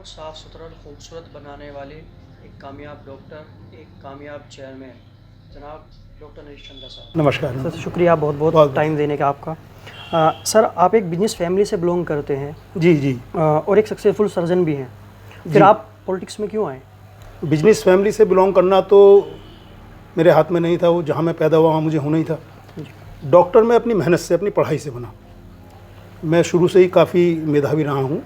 साफ सुथरा और खूबसूरत बनाने वाले एक कामयाब डॉक्टर, एक कामयाब चेयरमैन, जनाब डॉक्टर नरेश चंद्रा साहब। नमस्कार। सर शुक्रिया बहुत बहुत बहुत बहुत। टाइम देने का आपका। सर आप एक बिजनेस फैमिली से बिलोंग करते हैं जी जी। और एक सक्सेसफुल सर्जन भी हैं, जी। फिर आप पॉलिटिक्स में क्यों आए? बिजनेस फैमिली से बिलोंग करना तो मेरे हाथ में नहीं था, वो जहाँ मैं पैदा हुआ वहाँ मुझे होना ही था। डॉक्टर मैं अपनी मेहनत से, अपनी पढ़ाई से बना। मैं शुरू से ही काफ़ी मेधावी रहा हूँ।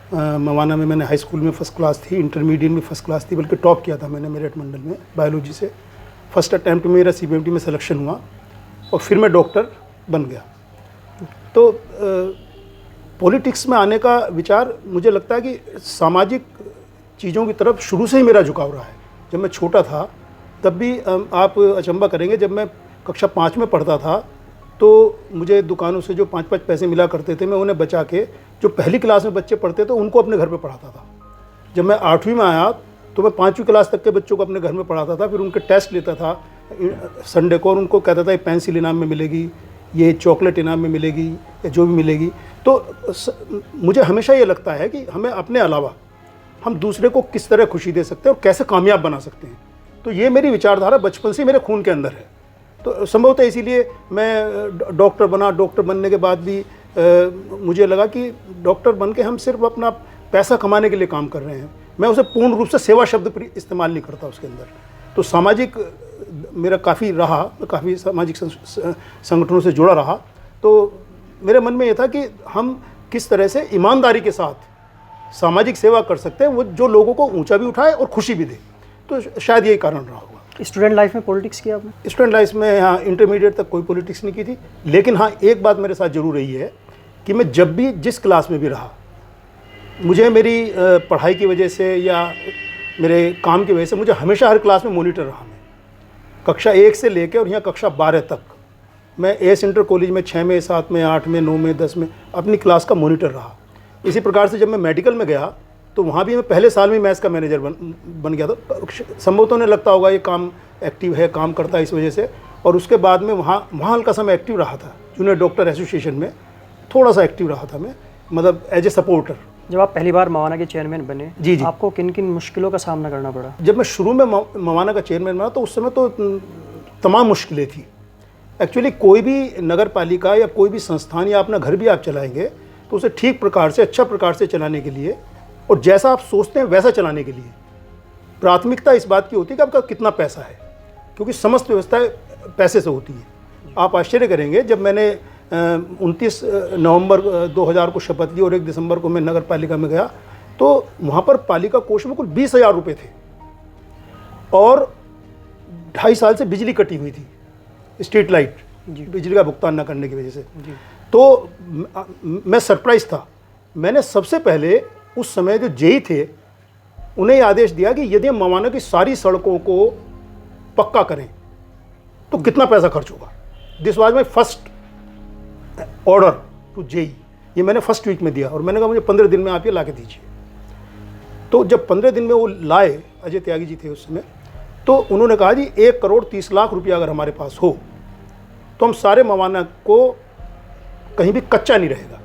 मवाना में मैंने हाई स्कूल में फ़र्स्ट क्लास थी, इंटरमीडिएट में फ़र्स्ट क्लास थी, बल्कि टॉप किया था मैंने मेरठ मंडल में बायोलॉजी से। फर्स्ट अटैम्प्ट में मेरा CBMT में सिलेक्शन हुआ और फिर मैं डॉक्टर बन गया। तो पॉलिटिक्स में आने का विचार, मुझे लगता है कि सामाजिक चीज़ों की तरफ शुरू से ही मेरा झुकाव रहा है। जब मैं छोटा था तब भी आप अचंभा करेंगे, जब मैं कक्षा 5 में पढ़ता था तो मुझे दुकानों से जो 5-5 पैसे मिला करते थे, मैं उन्हें बचा के जो पहली क्लास में बच्चे पढ़ते थे उनको अपने घर पे पढ़ाता था। जब मैं 8वीं में आया तो मैं 5वीं क्लास तक के बच्चों को अपने घर में पढ़ाता था, फिर उनके टेस्ट लेता था संडे को और उनको कहता था ये पेंसिल इनाम में मिलेगी, ये चॉकलेट इनाम में मिलेगी, या जो भी मिलेगी। तो मुझे हमेशा ये लगता है कि हमें अपने अलावा हम दूसरे को किस तरह खुशी दे सकते हैं और कैसे कामयाब बना सकते हैं। तो ये मेरी विचारधारा बचपन से मेरे खून के अंदर है। तो संभवतः इसीलिए मैं डॉक्टर बना। डॉक्टर बनने के बाद भी मुझे लगा कि डॉक्टर बन के हम सिर्फ अपना पैसा कमाने के लिए काम कर रहे हैं। मैं उसे पूर्ण रूप से सेवा शब्द इस्तेमाल नहीं करता उसके अंदर। तो सामाजिक मेरा काफ़ी रहा, मैं काफ़ी सामाजिक संगठनों से जुड़ा रहा। तो मेरे मन में ये था कि हम किस तरह से ईमानदारी के साथ सामाजिक सेवा कर सकते हैं, वो जो लोगों को ऊंचा भी उठाए और खुशी भी दे। तो शायद यही कारण रहा होगा। स्टूडेंट लाइफ में पॉलिटिक्स किया आपने? स्टूडेंट लाइफ में यहाँ इंटरमीडिएट तक कोई पॉलिटिक्स नहीं की थी, लेकिन हाँ एक बात मेरे साथ जरूर रही है कि मैं जब भी जिस क्लास में भी रहा, मुझे मेरी पढ़ाई की वजह से या मेरे काम की वजह से मुझे हमेशा हर क्लास में मॉनिटर रहा। मैं कक्षा 1 से लेकर और यहाँ कक्षा 12 तक मैं एस इंटर कॉलेज में 6 में, 7 में, 8 में, 9 में, 10 में अपनी क्लास का मॉनिटर रहा। इसी प्रकार से जब मैं मेडिकल में गया तो वहाँ भी मैं पहले साल में मैथ्स का मैनेजर बन गया था। संभवतः उन्हें लगता होगा ये काम एक्टिव है, काम करता है इस वजह से। और उसके बाद में वहाँ हल्का सा मैं एक्टिव रहा था, जूनियर डॉक्टर एसोसिएशन में थोड़ा सा एक्टिव रहा था मैं, मतलब एज ए सपोर्टर। जब आप पहली बार मवाना के चेयरमैन बने, जी, आपको किन किन मुश्किलों का सामना करना पड़ा? जब मैं शुरू में मवाना का चेयरमैन बना तो उस समय तो तमाम मुश्किलें थी। एक्चुअली कोई भी नगर पालिका या कोई भी संस्थान या अपना घर भी आप चलाएंगे तो उसे ठीक प्रकार से, अच्छा प्रकार से चलाने के लिए और जैसा आप सोचते हैं वैसा चलाने के लिए प्राथमिकता इस बात की होती है कि आपका कितना पैसा है, क्योंकि समस्त व्यवस्थाएं पैसे से होती है। आप आश्चर्य करेंगे, जब मैंने 29 नवंबर 2000 को शपथ ली और 1 दिसंबर को मैं नगर पालिका में गया तो वहाँ पर पालिका कोष में कुल 20,000 रुपये थे और 2.5 साल से बिजली कटी हुई थी, स्ट्रीट लाइट, बिजली का भुगतान न करने की वजह से। तो मैं सरप्राइज था। मैंने सबसे पहले उस समय जो जेई थे उन्हें आदेश दिया कि यदि हम मवाना की सारी सड़कों को पक्का करें तो कितना पैसा खर्च होगा। This was my first order to JEE. ये मैंने फर्स्ट वीक में दिया और मैंने कहा मुझे 15 दिन में आप ये ला के दीजिए। तो जब 15 दिन में वो लाए, अजय त्यागी जी थे उस समय, तो उन्होंने कहा जी 1,30,00,000 रुपया अगर हमारे पास हो तो हम सारे मवाना को कहीं भी कच्चा नहीं रहेगा।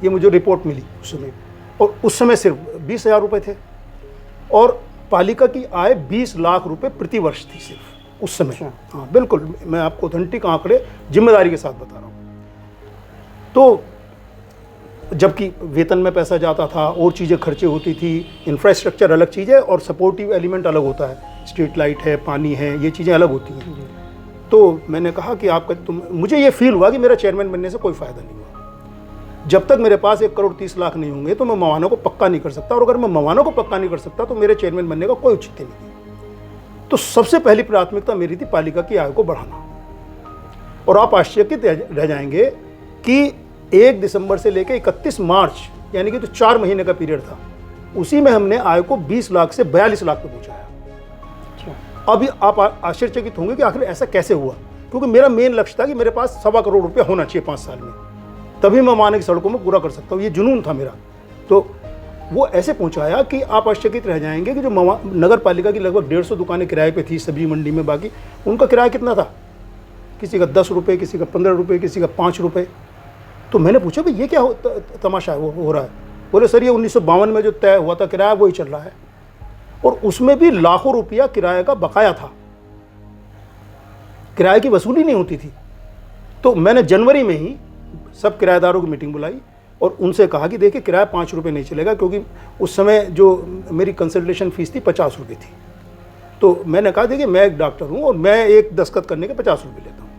ये मुझे रिपोर्ट मिली उस समय, और उस समय सिर्फ 20,000 रुपये थे और पालिका की आय 20 लाख रुपए प्रति वर्ष थी सिर्फ उस समय। हाँ बिल्कुल, मैं आपको ऑथेंटिक आंकड़े जिम्मेदारी के साथ बता रहा हूँ। तो जबकि वेतन में पैसा जाता था और चीज़ें खर्चे होती थी, इंफ्रास्ट्रक्चर अलग चीज़ है और सपोर्टिव एलिमेंट अलग होता है, स्ट्रीट लाइट है, पानी है, ये चीज़ें अलग होती हैं। तो मैंने कहा कि मुझे ये फील हुआ कि मेरा चेयरमैन बनने से कोई फ़ायदा नहीं हुआ। जब तक मेरे पास 1,30,00,000 नहीं होंगे तो मैं मवाना को पक्का नहीं कर सकता, और अगर मैं मवाना को पक्का नहीं कर सकता तो मेरे चेयरमैन बनने का कोई औचित्य नहीं है। तो सबसे पहली प्राथमिकता मेरी थी पालिका की आय को बढ़ाना। और आप आश्चर्यचकित रह जाएंगे कि 1 दिसंबर से लेकर 31 मार्च यानी कि तो 4 महीने का पीरियड था, उसी में हमने आय को 20 लाख से 42 लाख पे पहुंचाया। अभी आप आश्चर्यचकित होंगे कि आखिर ऐसा कैसे हुआ, क्योंकि मेरा मेन लक्ष्य था कि मेरे पास 1.25 करोड़ रुपया होना चाहिए 5 साल में, तभी मैं मवाना की सड़कों में पूरा कर सकता हूँ। ये जुनून था मेरा। तो वो ऐसे पहुंचाया कि आप आश्चर्यचकित रह जाएंगे कि जो नगर पालिका की लगभग 150 दुकानें किराए पे थी सब्जी मंडी में, बाकी उनका किराया कितना था, किसी का 10 रुपये, किसी का 15 रुपये, किसी का 5 रुपये। तो मैंने पूछा भाई ये क्या तमाशा है वो हो रहा है। बोले सर ये 1952 में जो तय हुआ था किराया वही चल रहा है, और उसमें भी लाखों रुपया किराए का बकाया था, किराए की वसूली नहीं होती थी। तो मैंने जनवरी में ही सब किराएदारों की मीटिंग बुलाई और उनसे कहा कि देखिए किराया 5 रुपये नहीं चलेगा, क्योंकि उस समय जो मेरी कंसल्टेशन फीस थी 50 रुपये थी। तो मैंने कहा देखिए मैं एक डॉक्टर हूँ और मैं एक दस्तखत करने के 50 रुपये लेता हूँ,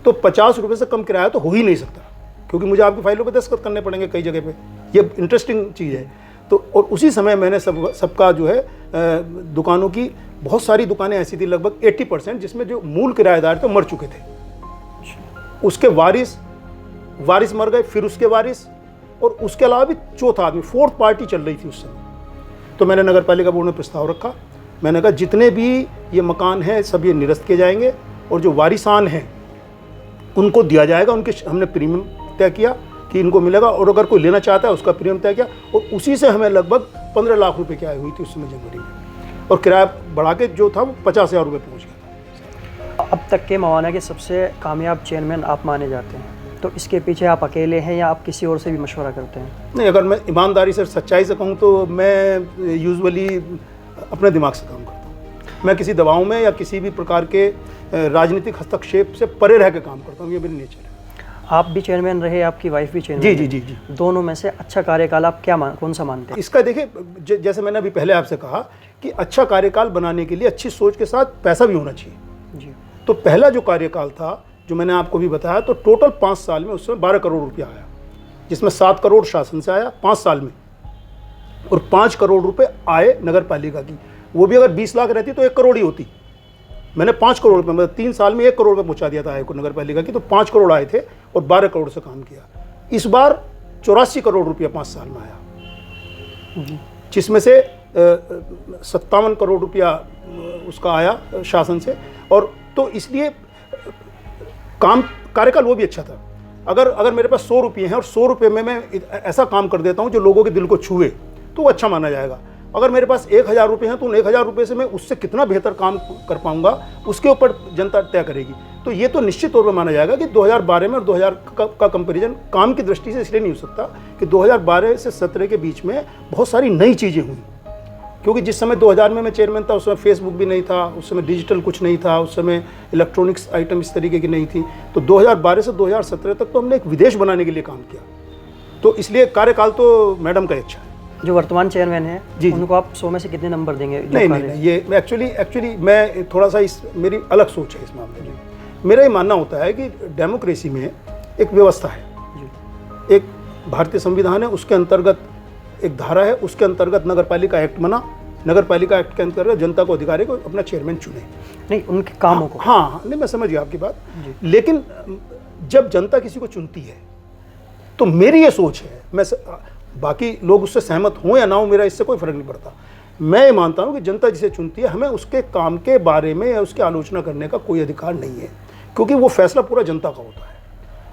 तो 50 रुपये से कम किराया तो हो ही नहीं सकता, क्योंकि मुझे आपकी फाइलों पे दस्तखत करने पड़ेंगे कई जगह पे। ये इंटरेस्टिंग चीज़ है। तो और उसी समय मैंने सबका जो है दुकानों की बहुत सारी दुकानें ऐसी थी, लगभग 80%, जिसमें जो मूल किराएदार थे मर चुके थे, उसके वारिस मर गए, फिर उसके वारिस, और उसके अलावा भी चौथा आदमी, 4th पार्टी चल रही थी उस समय। तो मैंने नगर पालिका बोर्ड में प्रस्ताव रखा, मैंने कहा जितने भी ये मकान हैं सब ये निरस्त किए जाएंगे और जो वारिसान हैं उनको दिया जाएगा, उनके हमने प्रीमियम तय किया कि इनको मिलेगा, और अगर कोई लेना चाहता है उसका प्रीमियम तय किया, और उसी से हमें लगभग 15 लाख रुपए की आय हुई थी उस समय जनवरी में, और किराया बढ़ा के जो था वो 50,000 रुपये पहुँच गया था। अब तक के मवाना के सबसे कामयाब चेयरमैन आप माने जाते हैं, तो इसके पीछे आप अकेले हैं या आप किसी और से भी मशवरा करते हैं? नहीं, अगर मैं ईमानदारी से सच्चाई से कहूँ तो मैं यूजुअली अपने दिमाग से काम करता हूँ। मैं किसी दबाव में या किसी भी प्रकार के राजनीतिक हस्तक्षेप से परे रह के काम करता हूँ, ये मेरी नेचर है। आप भी चेयरमैन रहे, आपकी वाइफ भी चेयरमैन? जी। दोनों में से अच्छा कार्यकाल आप कौन सा मानते हैं? इसका देखिए, जैसे मैंने अभी पहले आपसे कहा कि अच्छा कार्यकाल बनाने के लिए अच्छी सोच के साथ पैसा भी होना चाहिए जी। तो पहला जो कार्यकाल था, जो मैंने आपको भी बताया, तो टोटल 5 साल में उस समय 12 करोड़ रुपया आया, जिसमें 7 करोड़ शासन से आया 5 साल में, और 5 करोड़ रुपए आए नगर पालिका की। वो भी अगर 20 लाख रहती तो 1 करोड़ ही होती। मैंने 5 करोड़ रुपये, मतलब 3 साल में 1 करोड़ रुपये पहुँचा दिया था आय को नगर पालिका की, तो 5 करोड़ आए थे और 12 करोड़ से काम किया। इस बार 84 करोड़ रुपया 5 साल में आया, जिसमें से 57 करोड़ रुपया उसका आया शासन से। और तो इसलिए कार्यकाल वो भी अच्छा था। अगर मेरे पास 100 रुपये हैं और 100 रुपये में मैं ऐसा काम कर देता हूँ जो लोगों के दिल को छुए, तो वो अच्छा माना जाएगा। अगर मेरे पास 1000 रुपये हैं तो उन 1000 रुपये से मैं उससे कितना बेहतर काम कर पाऊंगा, उसके ऊपर जनता तय करेगी। तो ये तो निश्चित तौर पर माना जाएगा कि 2012 में और 2000 का कंपैरिजन काम की दृष्टि से इसलिए नहीं हो सकता कि 2012 से 17 के बीच में बहुत सारी नई चीज़ें हुई। क्योंकि जिस समय 2000 में मैं चेयरमैन था, उस समय फेसबुक भी नहीं था, उस समय डिजिटल कुछ नहीं था, उस समय इलेक्ट्रॉनिक्स आइटम इस तरीके की नहीं थी। तो 2012 से 2017 तक तो हमने एक विदेश बनाने के लिए काम किया। तो इसलिए कार्यकाल तो मैडम का अच्छा है। जो वर्तमान चेयरमैन है जी, उनको आप 100 में से कितने नंबर देंगे? नहीं, ये एक्चुअली मैं थोड़ा सा मेरी अलग सोच है इस मामले में। मेरा ये मानना होता है कि डेमोक्रेसी में एक व्यवस्था है, एक भारतीय संविधान है, उसके अंतर्गत एक धारा है, उसके अंतर्गत नगरपालिका एक्ट बना। नगरपालिका एक्ट के अंतर्गत जनता को अधिकार है को अपना चेयरमैन चुने, नहीं उनके कामों को। हाँ, नहीं मैं समझ गया आपकी बात। लेकिन जब जनता किसी को चुनती है तो मेरी ये सोच है, बाकी लोग उससे सहमत हों या ना हो, मेरा इससे कोई फर्क नहीं पड़ता। मैं ये मानता हूँ कि जनता जिसे चुनती है, हमें उसके काम के बारे में या उसकी आलोचना करने का कोई अधिकार नहीं है, क्योंकि वो फैसला पूरा जनता का होता है।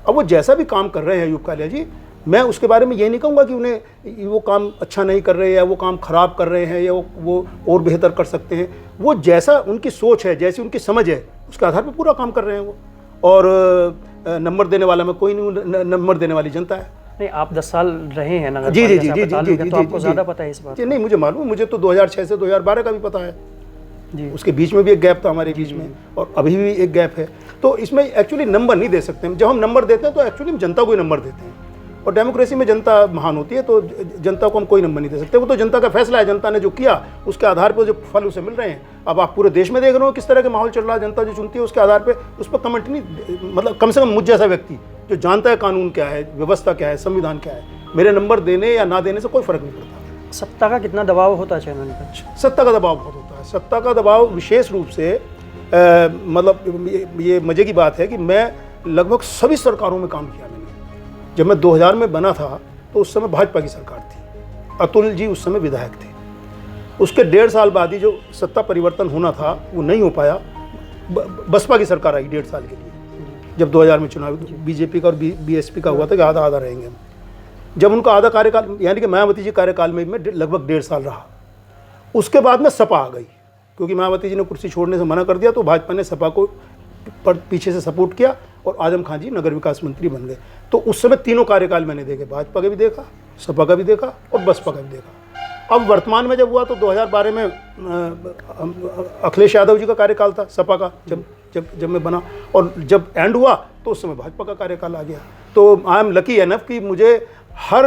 अब वो जैसा भी काम कर रहे हैं अयूब कालिया जी, मैं उसके बारे में ये नहीं कहूँगा कि उन्हें वो काम अच्छा नहीं कर रहे हैं या वो काम ख़राब कर रहे हैं या वो और बेहतर कर सकते हैं। वो जैसा उनकी सोच है, जैसी उनकी समझ है, उसके आधार पर पूरा काम कर रहे हैं वो। और नंबर देने वाला मैं कोई नहीं, नंबर देने वाली जनता है। नहीं, आप 10 साल रहे हैं नगर जी, तो आपको ज़्यादा पता है इस बात? नहीं, मुझे मालूम, मुझे तो 2006 से 2012 का भी पता है जी। उसके बीच में भी एक गैप था हमारे बीच में, और अभी भी एक गैप है। तो इसमें एक्चुअली नंबर नहीं दे सकते। जब हम नंबर देते हैं तो एक्चुअली हम जनता को ही नंबर देते हैं, और डेमोक्रेसी में जनता महान होती है, तो जनता को हम कोई नंबर नहीं दे सकते। वो तो जनता का फैसला है, जनता ने जो किया उसके आधार पर जो फल उसे मिल रहे हैं। अब आप पूरे देश में देख रहे हो किस तरह के माहौल चल रहा है, जनता जो चुनती है उसके आधार पर उस पर कमेंट नहीं, मतलब कम से कम मुझ जैसा व्यक्ति जो जानता है कानून क्या है, व्यवस्था क्या है, संविधान क्या है, मेरे नंबर देने या ना देने से कोई फर्क नहीं पड़ता। सत्ता का कितना दबाव होता है चैनल पर? सत्ता का दबाव बहुत होता है। सत्ता का दबाव विशेष रूप से मतलब ये मजे की बात है कि मैं लगभग सभी सरकारों में काम किया। मैंने जब मैं 2000 में बना था तो उस समय भाजपा की सरकार थी, अतुल जी उस समय विधायक थे। उसके 1.5 साल बाद ही जो सत्ता परिवर्तन होना था वो नहीं हो पाया, बसपा की सरकार आई 1.5 साल के लिए। जब 2000 में चुनाव बीजेपी का और बीएसपी का हुआ था कि आधा आधा रहेंगे। जब उनका आधा कार्यकाल, यानी कि मायावती जी कार्यकाल में मैं लगभग 1.5 साल रहा। उसके बाद में सपा आ गई, क्योंकि मायावती जी ने कुर्सी छोड़ने से मना कर दिया, तो भाजपा ने सपा को पीछे से सपोर्ट किया और आजम खान जी नगर विकास मंत्री बन गए। तो उस समय तीनों कार्यकाल मैंने देखे, भाजपा का भी देखा, सपा का भी देखा और बसपा का भी देखा। अब वर्तमान में जब हुआ तो 2012 में अखिलेश यादव जी का कार्यकाल था, सपा का, जब मैं बना, और जब एंड हुआ तो उस समय भाजपा का कार्यकाल आ गया। तो आई एम लकी एनफ कि मुझे हर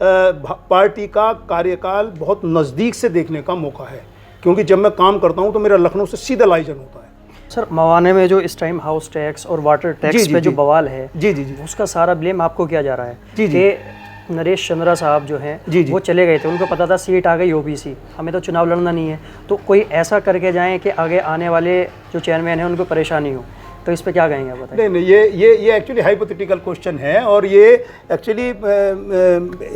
पार्टी का कार्यकाल बहुत नज़दीक से देखने का मौका है, क्योंकि जब मैं काम करता हूं तो मेरा लखनऊ से सीधा लाइजन होता है। सर, मवाने में जो इस टाइम हाउस टैक्स और वाटर टैक्स पे जो बवाल है, जी जी जी, उसका सारा ब्लेम आपको किया जा रहा है जी जी। कि नरेश चंद्रा साहब जो हैं जी जी, वो चले गए थे, उनको पता था सीट आ गई ओबीसी, हमें तो चुनाव लड़ना नहीं है, तो कोई ऐसा करके जाएं कि आगे आने वाले जो चेयरमैन हैं उनको परेशानी हो, तो इस पे क्या कहेंगे आप बताइए? नहीं, ये एक्चुअली हाइपोथेटिकल क्वेश्चन है, और ये एक्चुअली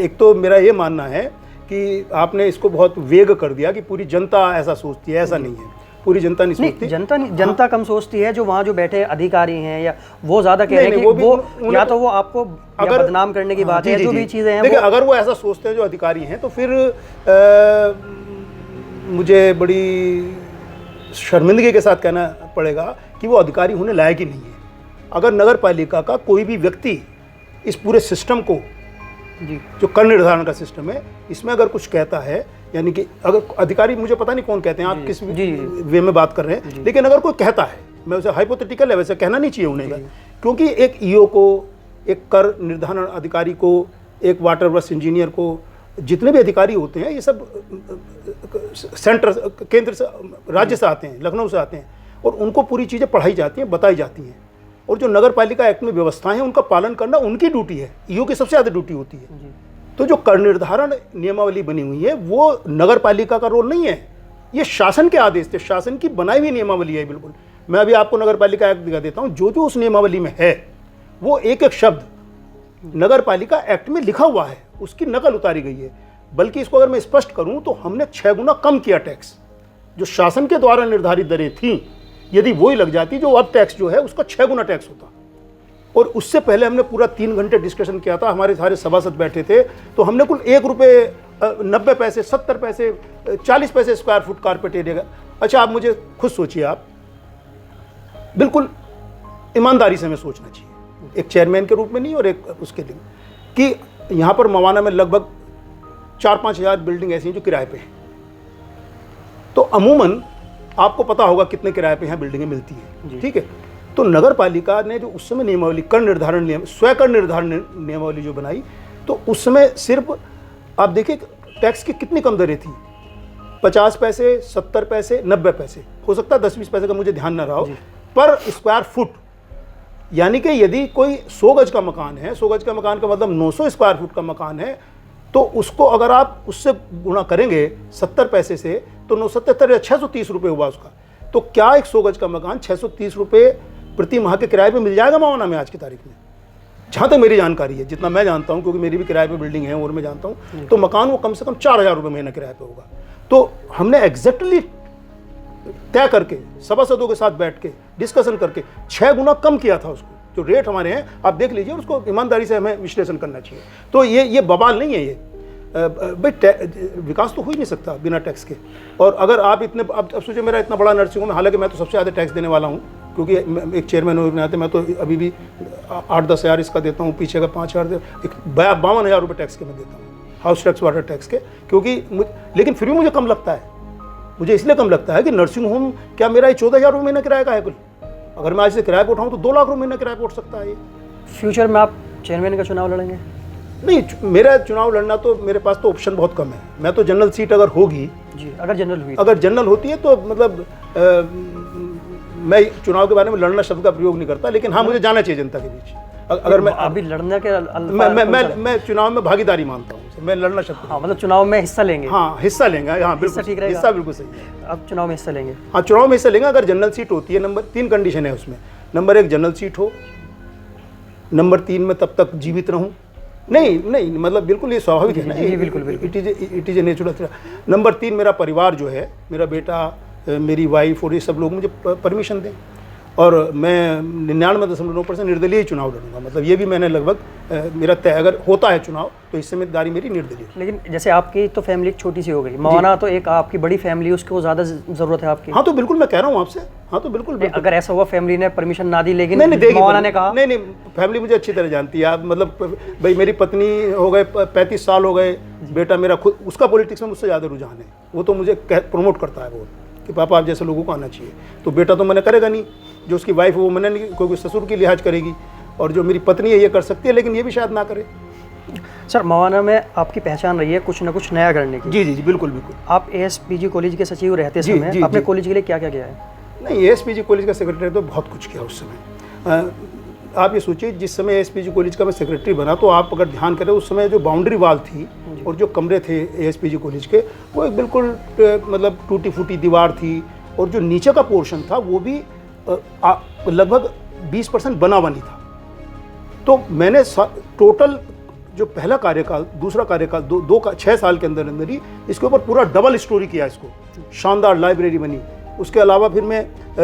एक तो मेरा ये मानना है कि आपने इसको बहुत वेग कर दिया कि पूरी जनता ऐसा सोचती है, ऐसा नहीं है, पूरी जनता नहीं सोचती। जनता कम सोचती है, जो वहाँ जो बैठे अधिकारी हैं या वो ज़्यादा कह रहे हैं कि वो या तो वो आपको अगर बदनाम करने की बात है, जो भी चीज़ें हैं। देखिए, अगर वो ऐसा सोचते हैं जो अधिकारी हैं, तो फिर मुझे बड़ी शर्मिंदगी के साथ कहना पड़ेगा कि वो अधिकारी होने लायक ही नहीं है। अगर नगर पालिका का कोई भी व्यक्ति इस पूरे सिस्टम को, जो कर निर्धारण का सिस्टम है, इसमें अगर कुछ कहता है, यानी कि अगर अधिकारी, मुझे पता नहीं कौन कहते हैं, आप किस वे में बात कर रहे हैं, लेकिन अगर कोई कहता है, मैं उसे हाइपोथेटिकल है, वैसे कहना नहीं चाहिए उन्हें, क्योंकि एक ईओ को, एक कर निर्धारण अधिकारी को, एक वाटर वर्क्स इंजीनियर को, जितने भी अधिकारी होते हैं, ये सब सेंटर, केंद्र से, राज्य से आते हैं, लखनऊ से आते हैं, और उनको पूरी चीज़ें पढ़ाई जाती हैं, बताई जाती हैं, और जो नगर पालिका एक्ट में व्यवस्थाएं हैं उनका पालन करना उनकी ड्यूटी है, ईओ की सबसे ज़्यादा ड्यूटी होती है। तो जो कर निर्धारण नियमावली बनी हुई है वो नगर पालिका का रोल नहीं है, ये शासन के आदेश थे, शासन की बनाई हुई नियमावली है। बिल्कुल, मैं अभी आपको नगर पालिका एक्ट दिखा देता हूँ, जो उस नियमावली में है वो एक एक शब्द नगर पालिका एक्ट में लिखा हुआ है, उसकी नकल उतारी गई है। बल्कि इसको अगर मैं स्पष्ट करूं तो हमने 6 गुना कम किया टैक्स, जो शासन के द्वारा निर्धारित दरें थी, यदि वही लग जाती, जो अब टैक्स जो है उसका 6 गुना टैक्स होता। और उससे पहले हमने पूरा 3 घंटे डिस्कशन किया था, हमारे सारे सभासद बैठे थे, तो हमने कुल 1 रुपये 90 पैसे, 70 पैसे, 40 पैसे स्क्वायर फुट कारपेट एरिया का। अच्छा, आप मुझे खुद सोचिए, आप बिल्कुल ईमानदारी से हमें सोचना चाहिए, एक चेयरमैन के रूप में नहीं और एक उसके लिए, कि यहाँ पर मवाना में लगभग 4-5 हज़ार बिल्डिंग ऐसी हैं जो किराए पे हैं। तो अमूमन आपको पता होगा कितने किराए पे यहाँ बिल्डिंगें मिलती हैं, ठीक है। तो नगर पालिका ने जो उस समय नियमावली, कर निर्धारण नियम, स्वयं कर निर्धारण नियमावली जो बनाई, तो उस समय सिर्फ आप देखिए टैक्स की कितनी कम दरें थी, 50 पैसे, 70 पैसे, 90 पैसे, हो सकता है 10-20 पैसे का मुझे ध्यान न रहा हो, पर स्क्वायर फुट। यानी कि यदि कोई 100 गज का मकान है, 100 गज का मकान का मतलब 900 स्क्वायर फुट का मकान है, तो उसको अगर आप उससे गुणा करेंगे 70 पैसे से, तो 970 या 630 रुपये हुआ उसका। तो क्या एक 100 गज का मकान 630 रुपये प्रति माह के किराए पे मिल जाएगा मवाना में आज की तारीख में? जहाँ तक मेरी जानकारी है, जितना मैं जानता हूँ, क्योंकि मेरी भी किराए पे बिल्डिंग है और मैं जानता हूँ, तो मकान वो कम से कम 4000 रुपये महीना किराए पे होगा। तो हमने एग्जैक्टली तय करके सभासदों के साथ बैठ के डिस्कशन करके 6 गुना कम किया था उसको, जो रेट हमारे हैं आप देख लीजिए, उसको ईमानदारी से हमें विश्लेषण करना चाहिए। तो ये बवाल नहीं है, ये भाई विकास तो हो ही नहीं सकता बिना टैक्स के। और अगर आप इतने, अब सोचिए मेरा इतना बड़ा नर्सिंग होम है, हालांकि मैं तो सबसे ज़्यादा टैक्स देने वाला हूँ, क्योंकि एक चेयरमैन होने के नाते मैं तो अभी भी 8-10 हज़ार इसका देता हूँ, पीछे का 5,000, 52,000 रुपये टैक्स के मैं देता हूँ, हाउस टैक्स, वाटर टैक्स के, क्योंकि लेकिन फिर भी मुझे कम लगता है। मुझे इसलिए कम लगता है कि नर्सिंग होम क्या मेरा ये 14,000 रुपये महीना किराए का है कुल, अगर मैं आज से किराए पर उठाऊँ तो 2 लाख रुपये महीना किराए पर उठ सकता है। ये फ्यूचर में आप चेयरमैन का चुनाव लड़ेंगे? नहीं, मेरा चुनाव लड़ना तो, मेरे पास तो ऑप्शन बहुत कम है। मैं तो जनरल सीट अगर होगी जी, अगर जनरल हुई, अगर जनरल होती है तो मतलब मैं चुनाव के बारे में लड़ना शब्द का प्रयोग नहीं करता, लेकिन हाँ, मुझे जाना चाहिए जनता के बीच। अगर मैं अभी लड़ने के मैं चुनाव में भागीदारी मानता हूँ, मैं लड़ना शब्द, हाँ, मतलब चुनाव में हिस्सा लेंगे, हाँ हिस्सा लेंगे, हाँ बिल्कुल ठीक रहेगा, हिस्सा बिल्कुल सही है। अब चुनाव में हिस्सा लेंगे, हाँ चुनाव में हिस्सा लेंगे अगर जनरल सीट होती है। नंबर 3 कंडीशन है उसमें, नंबर 1 जनरल सीट हो, नंबर 3 में तब तक जीवित रहूँ, नहीं मतलब बिल्कुल ये स्वाभाविक है ना, बिल्कुल it is a natural. Number 3 मेरा परिवार जो है, मेरा बेटा, मेरी वाइफ और ये सब लोग मुझे परमिशन दें, और मैं 99.9% निर्दलीय चुनाव लड़ूंगा। मतलब ये भी मैंने लगभग मेरा तय, अगर होता है चुनाव तो इस जिम्मेदारी मेरी निर्दलीय। लेकिन जैसे आपकी तो फैमिली छोटी सी हो गई, मवाना तो एक आपकी बड़ी फैमिली, उसको ज़्यादा ज़रूरत है आपकी। हाँ तो बिल्कुल मैं कह रहा हूँ आपसे, हाँ तो बिल्कुल नहीं, अगर ऐसा हुआ फैमिली ने परमिशन ना दी लेकिन नहीं देगी, मवाना ने कहा नहीं फैमिली मुझे अच्छी तरह जानती है। आप मतलब भाई मेरी पत्नी हो गए 35 साल हो गए, बेटा मेरा खुद उसका पॉलिटिक्स में मुझसे ज़्यादा रुझान है, वो तो मुझे प्रमोट करता है बहुत कि पापा आप जैसे लोगों को आना चाहिए। तो बेटा तो मैंने करेगा नहीं, जो उसकी वाइफ है वो मैंने नहीं, कोई ससुर की लिहाज करेगी, और जो मेरी पत्नी है ये कर सकती है, लेकिन ये भी शायद ना करे। सर मवाना में आपकी पहचान रही है कुछ ना कुछ नया करने की। जी जी जी बिल्कुल बिल्कुल। आप एएसपीजी कॉलेज के सचिव रहते जी, समय जी, अपने जी। कॉलेज के लिए क्या क्या किया है? नहीं एएसपीजी कॉलेज का सेक्रेटरी तो बहुत कुछ किया उस समय। आप ये सोचिए जिस समय एएसपीजी कॉलेज का मैं सेक्रेटरी बना, तो आप अगर ध्यान करें उस समय जो बाउंड्री वाल थी और जो कमरे थे एएसपीजी कॉलेज के, वो एक बिल्कुल मतलब टूटी फूटी दीवार थी, और जो नीचे का पोर्शन था वो भी लगभग 20% बना बनी था। तो मैंने टोटल जो पहला कार्यकाल, दूसरा कार्यकाल, 6 साल के अंदर अंदर ही इसके ऊपर पूरा डबल स्टोरी किया इसको, शानदार लाइब्रेरी बनी। उसके अलावा फिर मैं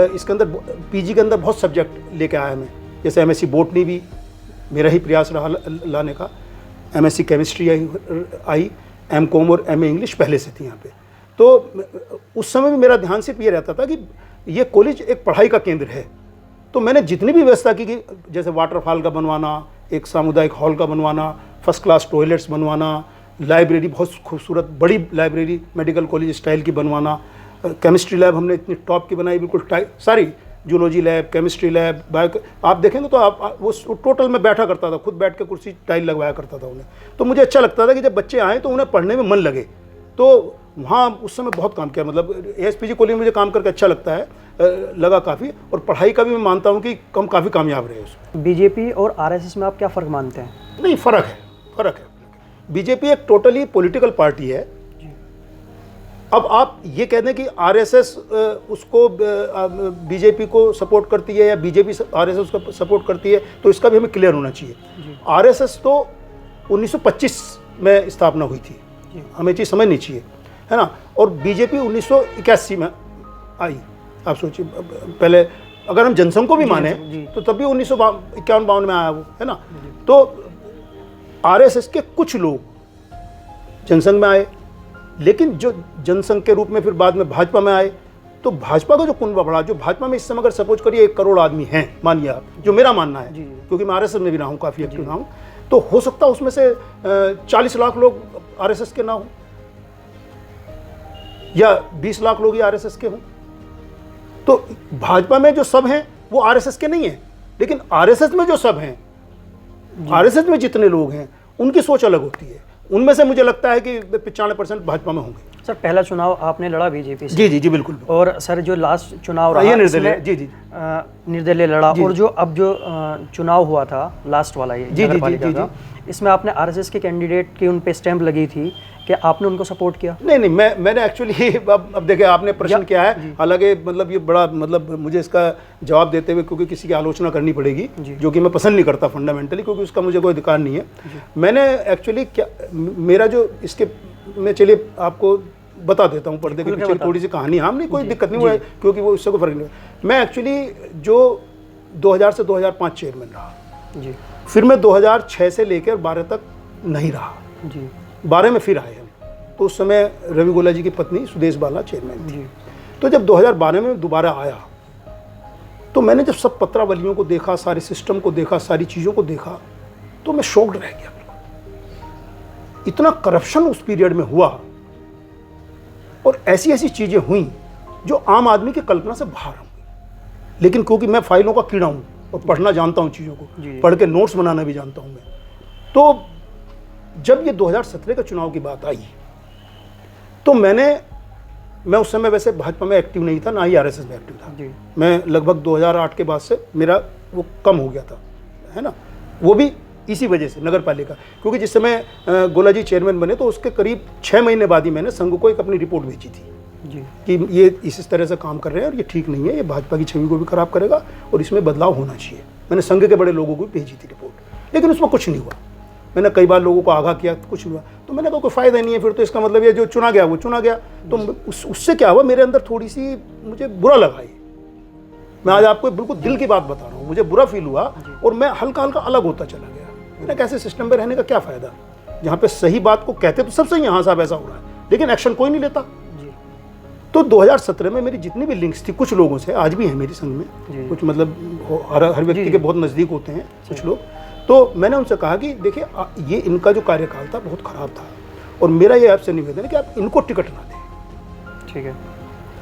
इसके अंदर पीजी के अंदर बहुत सब्जेक्ट लेके आया मैं, जैसे एमएससी बॉटनी भी मेरा ही प्रयास रहा लाने का, एमएससी केमिस्ट्री आई, एमकॉम और एमए इंग्लिश पहले से थी यहाँ पे। तो उस समय भी मेरा ध्यान सिर्फ ये रहता था कि ये कॉलेज एक पढ़ाई का केंद्र है। तो मैंने जितनी भी व्यवस्था की कि जैसे वाटरफॉल का बनवाना, एक सामुदायिक हॉल का बनवाना, फर्स्ट क्लास टॉयलेट्स बनवाना, लाइब्रेरी बहुत खूबसूरत बड़ी लाइब्रेरी मेडिकल कॉलेज स्टाइल की बनवाना, केमिस्ट्री लैब हमने इतनी टॉप की बनाई, बिल्कुल सारी zoology lab, chemistry lab, bio, आप देखेंगे तो आप वो टोटल में बैठा करता था, खुद बैठ के कुर्सी टाइल लगवाया करता था उन्हें। तो मुझे अच्छा लगता था कि जब बच्चे आएँ तो उन्हें पढ़ने में मन लगे। तो वहाँ उस समय बहुत काम किया, मतलब एएसपीजी कॉलेज में मुझे काम करके अच्छा लगता है, लगा काफ़ी, और पढ़ाई का भी मैं मानता हूँ कि काफ़ी कामयाब रहे उसमें। बीजेपी और आरएसएस में आप क्या फ़र्क मानते हैं? नहीं फ़र्क है। बीजेपी एक टोटली पॉलिटिकल पार्टी है। अब आप ये कह दें कि आरएसएस उसको बीजेपी को सपोर्ट करती है या बीजेपी आरएसएस को सपोर्ट करती है, तो इसका भी हमें क्लियर होना चाहिए। आरएसएस तो 1925 में स्थापना हुई थी, हमें चीज़ समझनी चाहिए, है ना, और बीजेपी 1981 में आई। आप सोचिए, पहले अगर हम जनसंघ को भी माने तो तब भी 1951-52 में आया वो, है ना। तो आरएसएस के कुछ लोग जनसंघ में आए, लेकिन जो जनसंघ के रूप में फिर बाद में भाजपा में आए, तो भाजपा का जो कुनबा बढ़ा, जो भाजपा में इस समय अगर सपोज करिए 1 करोड़ आदमी हैं, मानिए आप, जो मेरा मानना है, क्योंकि मैं आरएसएस में भी रहा हूँ, काफ़ी एक्टिव रहा हूँ, तो हो सकता है उसमें से 40 लाख लोग आरएसएस के ना हों, या 20 लाख लोग ही आरएसएस के हों। तो भाजपा में जो सब हैं वो आरएसएस के नहीं हैं, लेकिन आरएसएस में जो सब हैं, आरएसएस में जितने लोग हैं, उनकी सोच अलग होती है। उनमें से मुझे लगता है कि 95% भाजपा में होंगे। सर पहला चुनाव आपने लड़ा बीजेपी से? जी जी जी बिल्कुल। और सर जो लास्ट चुनाव रहा, ये निर्दलीय, जी जी निर्दलीय लड़ा, और जो अब जो चुनाव हुआ था लास्ट वाला, ये जी नगरपालिका का, इसमें आपने आरएसएस के कैंडिडेट की उन पे स्टैंप लगी थी कि आपने उनको सपोर्ट किया? नहीं, मैंने एक्चुअली अब देखिए आपने प्रश्न किया है, हालांकि मतलब ये बड़ा मतलब मुझे इसका जवाब देते हुए क्योंकि किसी की आलोचना करनी पड़ेगी, जो कि मैं पसंद नहीं करता फंडामेंटली, क्योंकि उसका मुझे कोई अधिकार नहीं है। मैंने एक्चुअली क्या, मेरा जो इसके, मैं चलिए आपको बता देता हूँ पर्दे के पीछे थोड़ी सी कहानी। हाँ नहीं, कोई दिक्कत नहीं हुआ, क्योंकि वो उससे कोई फर्क नहीं हुआ। मैं एक्चुअली जो 2000 से 2005 चेयरमैन रहा जी, फिर मैं 2006 से लेकर 12 तक नहीं रहा जी, 12 में फिर आए हम। तो उस समय रवि गोला जी की पत्नी सुदेश बाला चेयरमैन थी। तो जब 2012 में दोबारा आया, तो मैंने जब सब पत्रावलियों को देखा, सारे सिस्टम को देखा, सारी चीज़ों को देखा, तो मैं शॉक्ड रह गया। इतना करप्शन उस पीरियड में हुआ और ऐसी ऐसी चीज़ें हुई जो आम आदमी की कल्पना से बाहर हुई। लेकिन क्योंकि मैं फाइलों का कीड़ा हूँ और पढ़ना जानता हूँ, चीज़ों को पढ़ के नोट्स बनाना भी जानता हूँ मैं, तो जब ये 2017 का चुनाव की बात आई, तो मैं उस समय वैसे भाजपा में एक्टिव नहीं था, ना ही आरएसएस में एक्टिव था। मैं लगभग 2008 के बाद से मेरा वो कम हो गया था, है ना। वो भी इसी वजह से नगर पालिका, क्योंकि जिस समय गोला जी चेयरमैन बने तो उसके करीब 6 महीने बाद ही मैंने संघ को एक अपनी रिपोर्ट भेजी थी कि ये इस तरह से काम कर रहे हैं और ये ठीक नहीं है, ये भाजपा की छवि को भी खराब करेगा और इसमें बदलाव होना चाहिए। मैंने संघ के बड़े लोगों को भेजी थी रिपोर्ट, लेकिन उसमें कुछ नहीं हुआ। मैंने कई बार लोगों को आगाह किया, कुछ नहीं हुआ। तो मैंने कहा कोई फ़ायदा नहीं है, फिर तो इसका मतलब ये जो चुना गया वो चुना गया। तो उससे क्या हुआ, मेरे अंदर थोड़ी सी मुझे बुरा लगा। ये मैं आज आपको बिल्कुल दिल की बात बता रहा हूँ, मुझे बुरा फील हुआ और मैं हल्का हल्का अलग होता चला गया। मैंने कैसे सिस्टम में रहने का क्या फ़ायदा, जहाँ पे सही बात को कहते तो सब सही, यहाँ साहब ऐसा हो रहा है, लेकिन एक्शन कोई नहीं लेता। तो 2017 में मेरी जितनी भी लिंक्स थी कुछ लोगों से, आज भी हैं मेरी संग में, कुछ मतलब हर व्यक्ति के बहुत नज़दीक होते हैं कुछ लोग, तो मैंने उनसे कहा कि देखिए ये इनका जो कार्यकाल था बहुत ख़राब था, और मेरा ये आपसे निवेदन है कि आप इनको टिकट ना दें। ठीक है।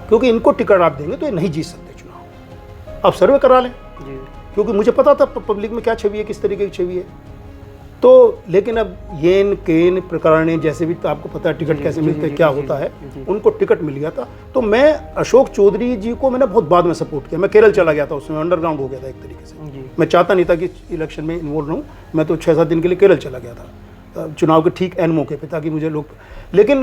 क्योंकि इनको टिकट आप देंगे तो ये नहीं जीत सकते चुनाव। आप सर्वे करा लें जी। क्योंकि मुझे पता था पब्लिक में क्या छवि है, किस तरीके की छवि है। तो लेकिन अब येन केन प्रकरण जैसे भी, तो आपको पता है टिकट कैसे मिलते हैं, क्या होता है, उनको टिकट मिल गया था। तो मैं अशोक चौधरी जी को मैंने बहुत बाद में सपोर्ट किया। मैं केरल चला गया था, उसमें अंडरग्राउंड हो गया था एक तरीके से। मैं चाहता नहीं था कि इलेक्शन में इन्वॉल्व रहूँ, मैं तो 6-7 दिन के लिए केरल चला गया था चुनाव के ठीक एन मौके पे, ताकि मुझे लोग, लेकिन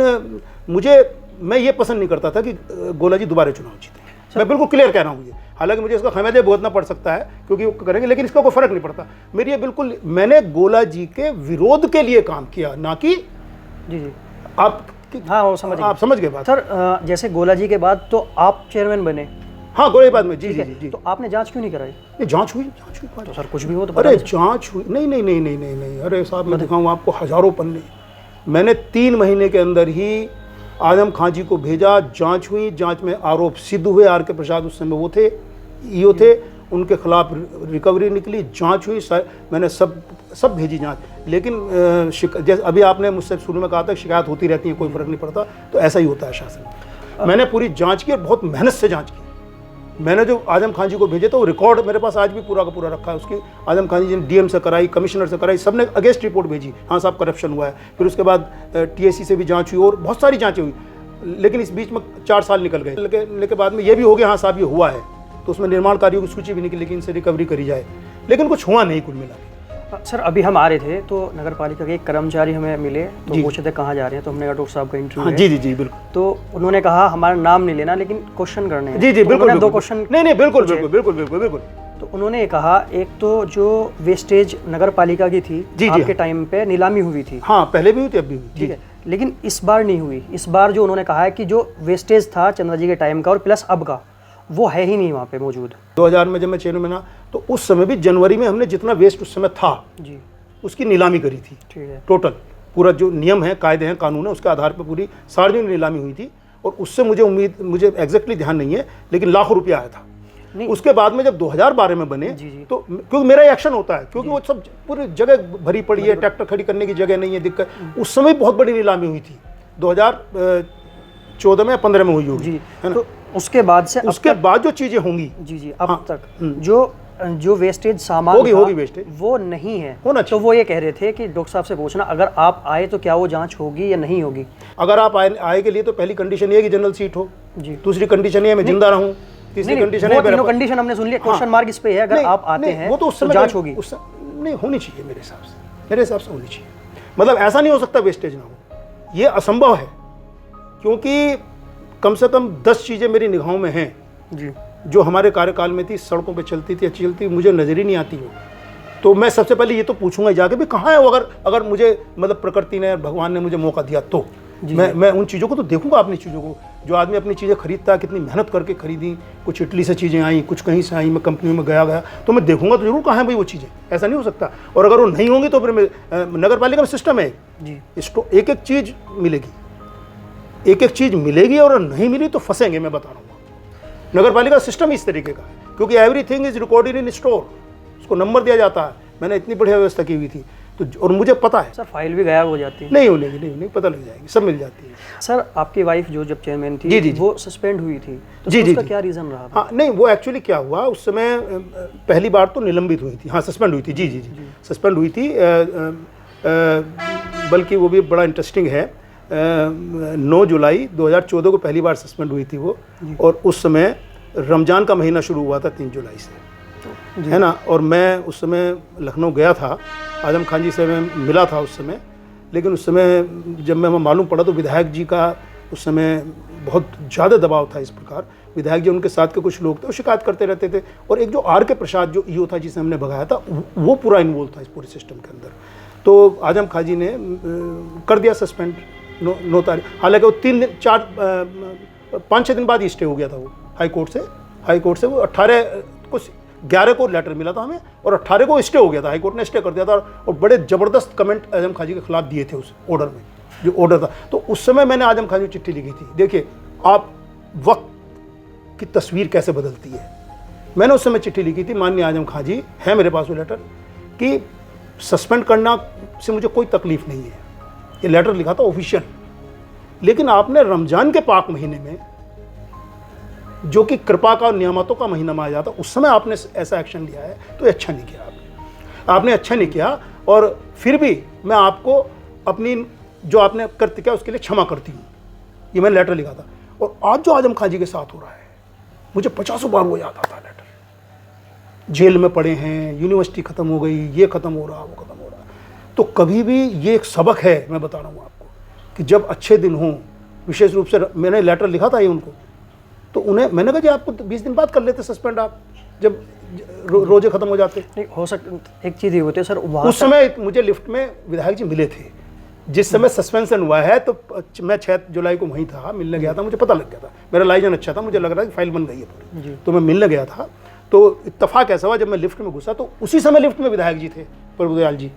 मैं ये पसंद नहीं करता था कि गोला जी दोबारा चुनाव जीते। मैं बिल्कुल क्लियर कह रहा हूँ ये, हालांकि मुझे इसका खमियाजा भुगतना पड़ सकता है क्योंकि वो करेंगे, लेकिन इसका कोई फर्क नहीं पड़ता। मेरी ये बिल्कुल, मैंने गोला जी के विरोध के लिए काम किया, ना कि जी आप, हाँ वो समझ गए। आप समझ गए बात सर जैसे गोला जी के बाद तो आप चेयरमैन बने। हाँ गोला बाद में, जी जी जी। तो आपने जांच क्यों नहीं कराई? नहीं, जांच हुई तो सर कुछ भी हो तो अरे जांच हुई, नहीं, अरे साहब मैं दिखाऊँ आपको हजारों पन्ने। मैंने 3 महीने के अंदर ही आजम खान जी को भेजा, जांच हुई, जांच में आरोप सिद्ध हुए। आर के प्रसाद उस समय वो थे, ईओ थे, उनके खिलाफ रिकवरी निकली, जांच हुई, मैंने सब भेजी जांच। लेकिन जैसे अभी आपने मुझसे शुरू में कहा था शिकायत होती रहती है, कोई फर्क नहीं पड़ता, तो ऐसा ही होता है शासन। मैंने पूरी जांच की और बहुत मेहनत से जांच की। मैंने जो आजम खान जी को भेजे थे वो रिकॉर्ड मेरे पास आज भी पूरा का पूरा रखा है उसकी। आजम खान जी ने डीएम से कराई, कमिश्नर से कराई, सबने अगेंस्ट रिपोर्ट भेजी, हाँ साहब करप्शन हुआ है। फिर उसके बाद टीएससी से भी जांच हुई और बहुत सारी जांचें हुई, लेकिन इस बीच में 4 साल निकल गए। लेकिन बाद में ये भी हो गया हाँ साहब ये हुआ है, तो उसमें निर्माण कार्यों की सूची भी निकली, लेकिन इनसे रिकवरी करी जाए, लेकिन कुछ हुआ नहीं कुल मिला। सर अभी हम आ रहे थे तो नगर पालिका के एक कर्मचारी हमें मिले, तो पूछे थे कहाँ जा रहे हैं, तो हमने कहा डॉक्टर साहब का इंटरव्यू है। जी जी जी बिल्कुल। तो उन्होंने कहा हमारा नाम नहीं लेना, लेकिन क्वेश्चन करने हैं। जी जी बिल्कुल। 2 क्वेश्चन। नहीं बिल्कुल बिल्कुल बिल्कुल बिल्कुल बिल्कुल। तो उन्होंने कहा एक तो जो वेस्टेज नगर पालिका की थी आपके टाइम पे नीलामी हुई थी। हाँ पहले भी हुई थी, अब भी हुई। ठीक है, लेकिन इस बार नहीं हुई। इस बार जो उन्होंने कहा है कि जो वेस्टेज था चंद्रा जी के टाइम का और प्लस अब का, वो है ही नहीं वहाँ पे मौजूद। 2000 में जब मैं चेयरमैन बना तो उस समय भी जनवरी में हमने जितना वेस्ट उस समय था जी उसकी नीलामी करी थी। ठीक है। टोटल पूरा जो नियम है, कायदे हैं, कानून है, उसके आधार पर पूरी सार्वजनिक नीलामी हुई थी। और उससे मुझे एग्जैक्टली ध्यान नहीं है, लेकिन लाखों रुपया आया था। उसके बाद में जब 2012 में बने तो क्योंकि मेरा एक्शन होता है, क्योंकि वो सब पूरी जगह भरी पड़ी है, ट्रैक्टर खड़ी करने की जगह नहीं है, दिक्कत। उस समय बहुत बड़ी नीलामी हुई थी, 2014 में या 15 में हुई होगी, है ना। तो उसके बाद से उसके बाद जो चीजें होंगी जी अब तक जो वेस्टेज सामान होगी वेस्टेज वो नहीं है होना। तो वो ये कह रहे थे कि डॉक्टर साहब से पूछना अगर आप आए तो क्या वो जांच होगी या नहीं होगी। अगर आप आए के लिए तो पहली कंडीशन ये है कि जनरल सीट हो जी, दूसरी कंडीशन ये मैं जिंदा रहूं, तीसरी कंडीशन है तीनों कंडीशन हमने सुन लिया। क्वेश्चन मार्क इस पे है अगर आप आते हैं वो तो उस समय जांच होगी। नहीं होनी चाहिए मेरे हिसाब से होनी चाहिए। मतलब ऐसा नहीं हो सकता वेस्टेज ना हो, ये असंभव है। क्योंकि कम से कम 10 चीजें मेरी निगाहों में हैं जी, जो हमारे कार्यकाल में थी, सड़कों पे चलती थी, अच्छी चलती, मुझे नजर ही नहीं आती हो। तो मैं सबसे पहले ये तो पूछूंगा जाके भी कहाँ है वो, अगर मुझे मतलब प्रकृति ने, भगवान ने मुझे मौका दिया तो मैं उन चीज़ों को तो देखूंगा, अपनी चीज़ों को। जो आदमी अपनी चीज़ें खरीदता है, कितनी मेहनत करके खरीदी, कुछ इटली से चीज़ें आई, कुछ कहीं से आई, मैं कंपनियों में गया तो मैं देखूंगा तो जरूर कहाँ है भाई वो चीज़ें। ऐसा नहीं हो सकता। और अगर वो नहीं होंगी तो फिर नगर पालिका में सिस्टम है जी, एक एक चीज़ मिलेगी, एक एक चीज़ मिलेगी, और नहीं मिली तो फंसेंगे। मैं बता रहा हूँ नगर पालिका सिस्टम इस तरीके का है, क्योंकि everything is recorded in store, उसको नंबर दिया जाता है। मैंने इतनी बढ़िया व्यवस्था की हुई थी तो, और मुझे पता है सर फाइल भी गायब हो जाती है। नहीं होगी, नहीं पता लग जाएगी, सब मिल जाती है। सर आपकी वाइफ जो जब चेयरमैन थी जी, वो सस्पेंड हुई थी तो उसका क्या रीज़न रहा? हाँ नहीं, वो एक्चुअली क्या हुआ उस समय, पहली बार तो निलंबित हुई थी, हाँ सस्पेंड हुई थी जी, सस्पेंड हुई थी। बल्कि वो भी बड़ा इंटरेस्टिंग है, 9 जुलाई 2014 को पहली बार सस्पेंड हुई थी वो, और उस समय रमज़ान का महीना शुरू हुआ था 3 जुलाई से, है ना। और मैं उस समय लखनऊ गया था, आजम खान जी से मैं मिला था उस समय। लेकिन उस समय जब मैं मालूम पड़ा तो विधायक जी का उस समय बहुत ज़्यादा दबाव था। इस प्रकार विधायक जी, उनके साथ के कुछ लोग थे, वो शिकायत करते रहते थे। और एक जो आर के प्रसाद जो ईओ था जिसे हमने भगाया था, वो पूरा इन्वॉल्व था इस पूरे सिस्टम के अंदर। तो आजम खान जी ने कर दिया सस्पेंड 9 तारीख। हालांकि वो 5-6 दिन बाद ही स्टे हो गया था वो हाई कोर्ट से वो 18 को 11 को लेटर मिला था हमें, और 18 को स्टे हो गया था, हाई कोर्ट ने स्टे कर दिया था। और बड़े ज़बरदस्त कमेंट आजम खान जी के खिलाफ दिए थे उस ऑर्डर में, जो ऑर्डर था। तो उस समय मैंने आजम खान जी को चिट्ठी लिखी थी, देखिए आप वक्त की तस्वीर कैसे बदलती है। मैंने उस समय चिट्ठी लिखी थी, माननीय आजम खां जी, है मेरे पास वो लेटर, कि सस्पेंड करना से मुझे कोई तकलीफ नहीं है। ये लेटर लिखा था ऑफिशियल, लेकिन आपने रमजान के पाक महीने में, जो कि कृपा का और नियामतों का महीना माना जाता, उस समय आपने ऐसा एक्शन लिया है, तो ये अच्छा नहीं किया आपने अच्छा नहीं किया। और फिर भी मैं आपको अपनी जो आपने कृत्य किया उसके लिए क्षमा करती हूँ। ये मैंने लेटर लिखा था। और आज जो आजम खां जी के साथ हो रहा है, मुझे 50 बार वो याद आता है लेटर। जेल में पड़े हैं, यूनिवर्सिटी ख़त्म हो गई, ये ख़त्म हो रहा, वो ख़त्म हो रहा। तो कभी भी ये एक सबक है, मैं बता रहा हूँ आपको, कि जब अच्छे दिन हों, विशेष रूप से मैंने लेटर लिखा था ये उनको, तो उन्हें मैंने कहा जी आपको 20 दिन बाद कर लेते सस्पेंड, आप जब रोजे ख़त्म हो जाते। नहीं हो सकता, एक चीज़ ये होती है सर, उस समय मुझे लिफ्ट में विधायक जी मिले थे, जिस समय सस्पेंशन हुआ है, तो मैं 6 जुलाई को वहीं था, मिलने गया था, मुझे पता लग गया था, मेरा लाइजन अच्छा था, मुझे लग रहा था कि फाइल बन गई है पूरी, तो मैं मिलने गया था। तो इत्तेफाक ऐसा हुआ, जब मैं लिफ्ट में घुसा तो उसी समय लिफ्ट में विधायक जी थे, प्रभुदयाल जी।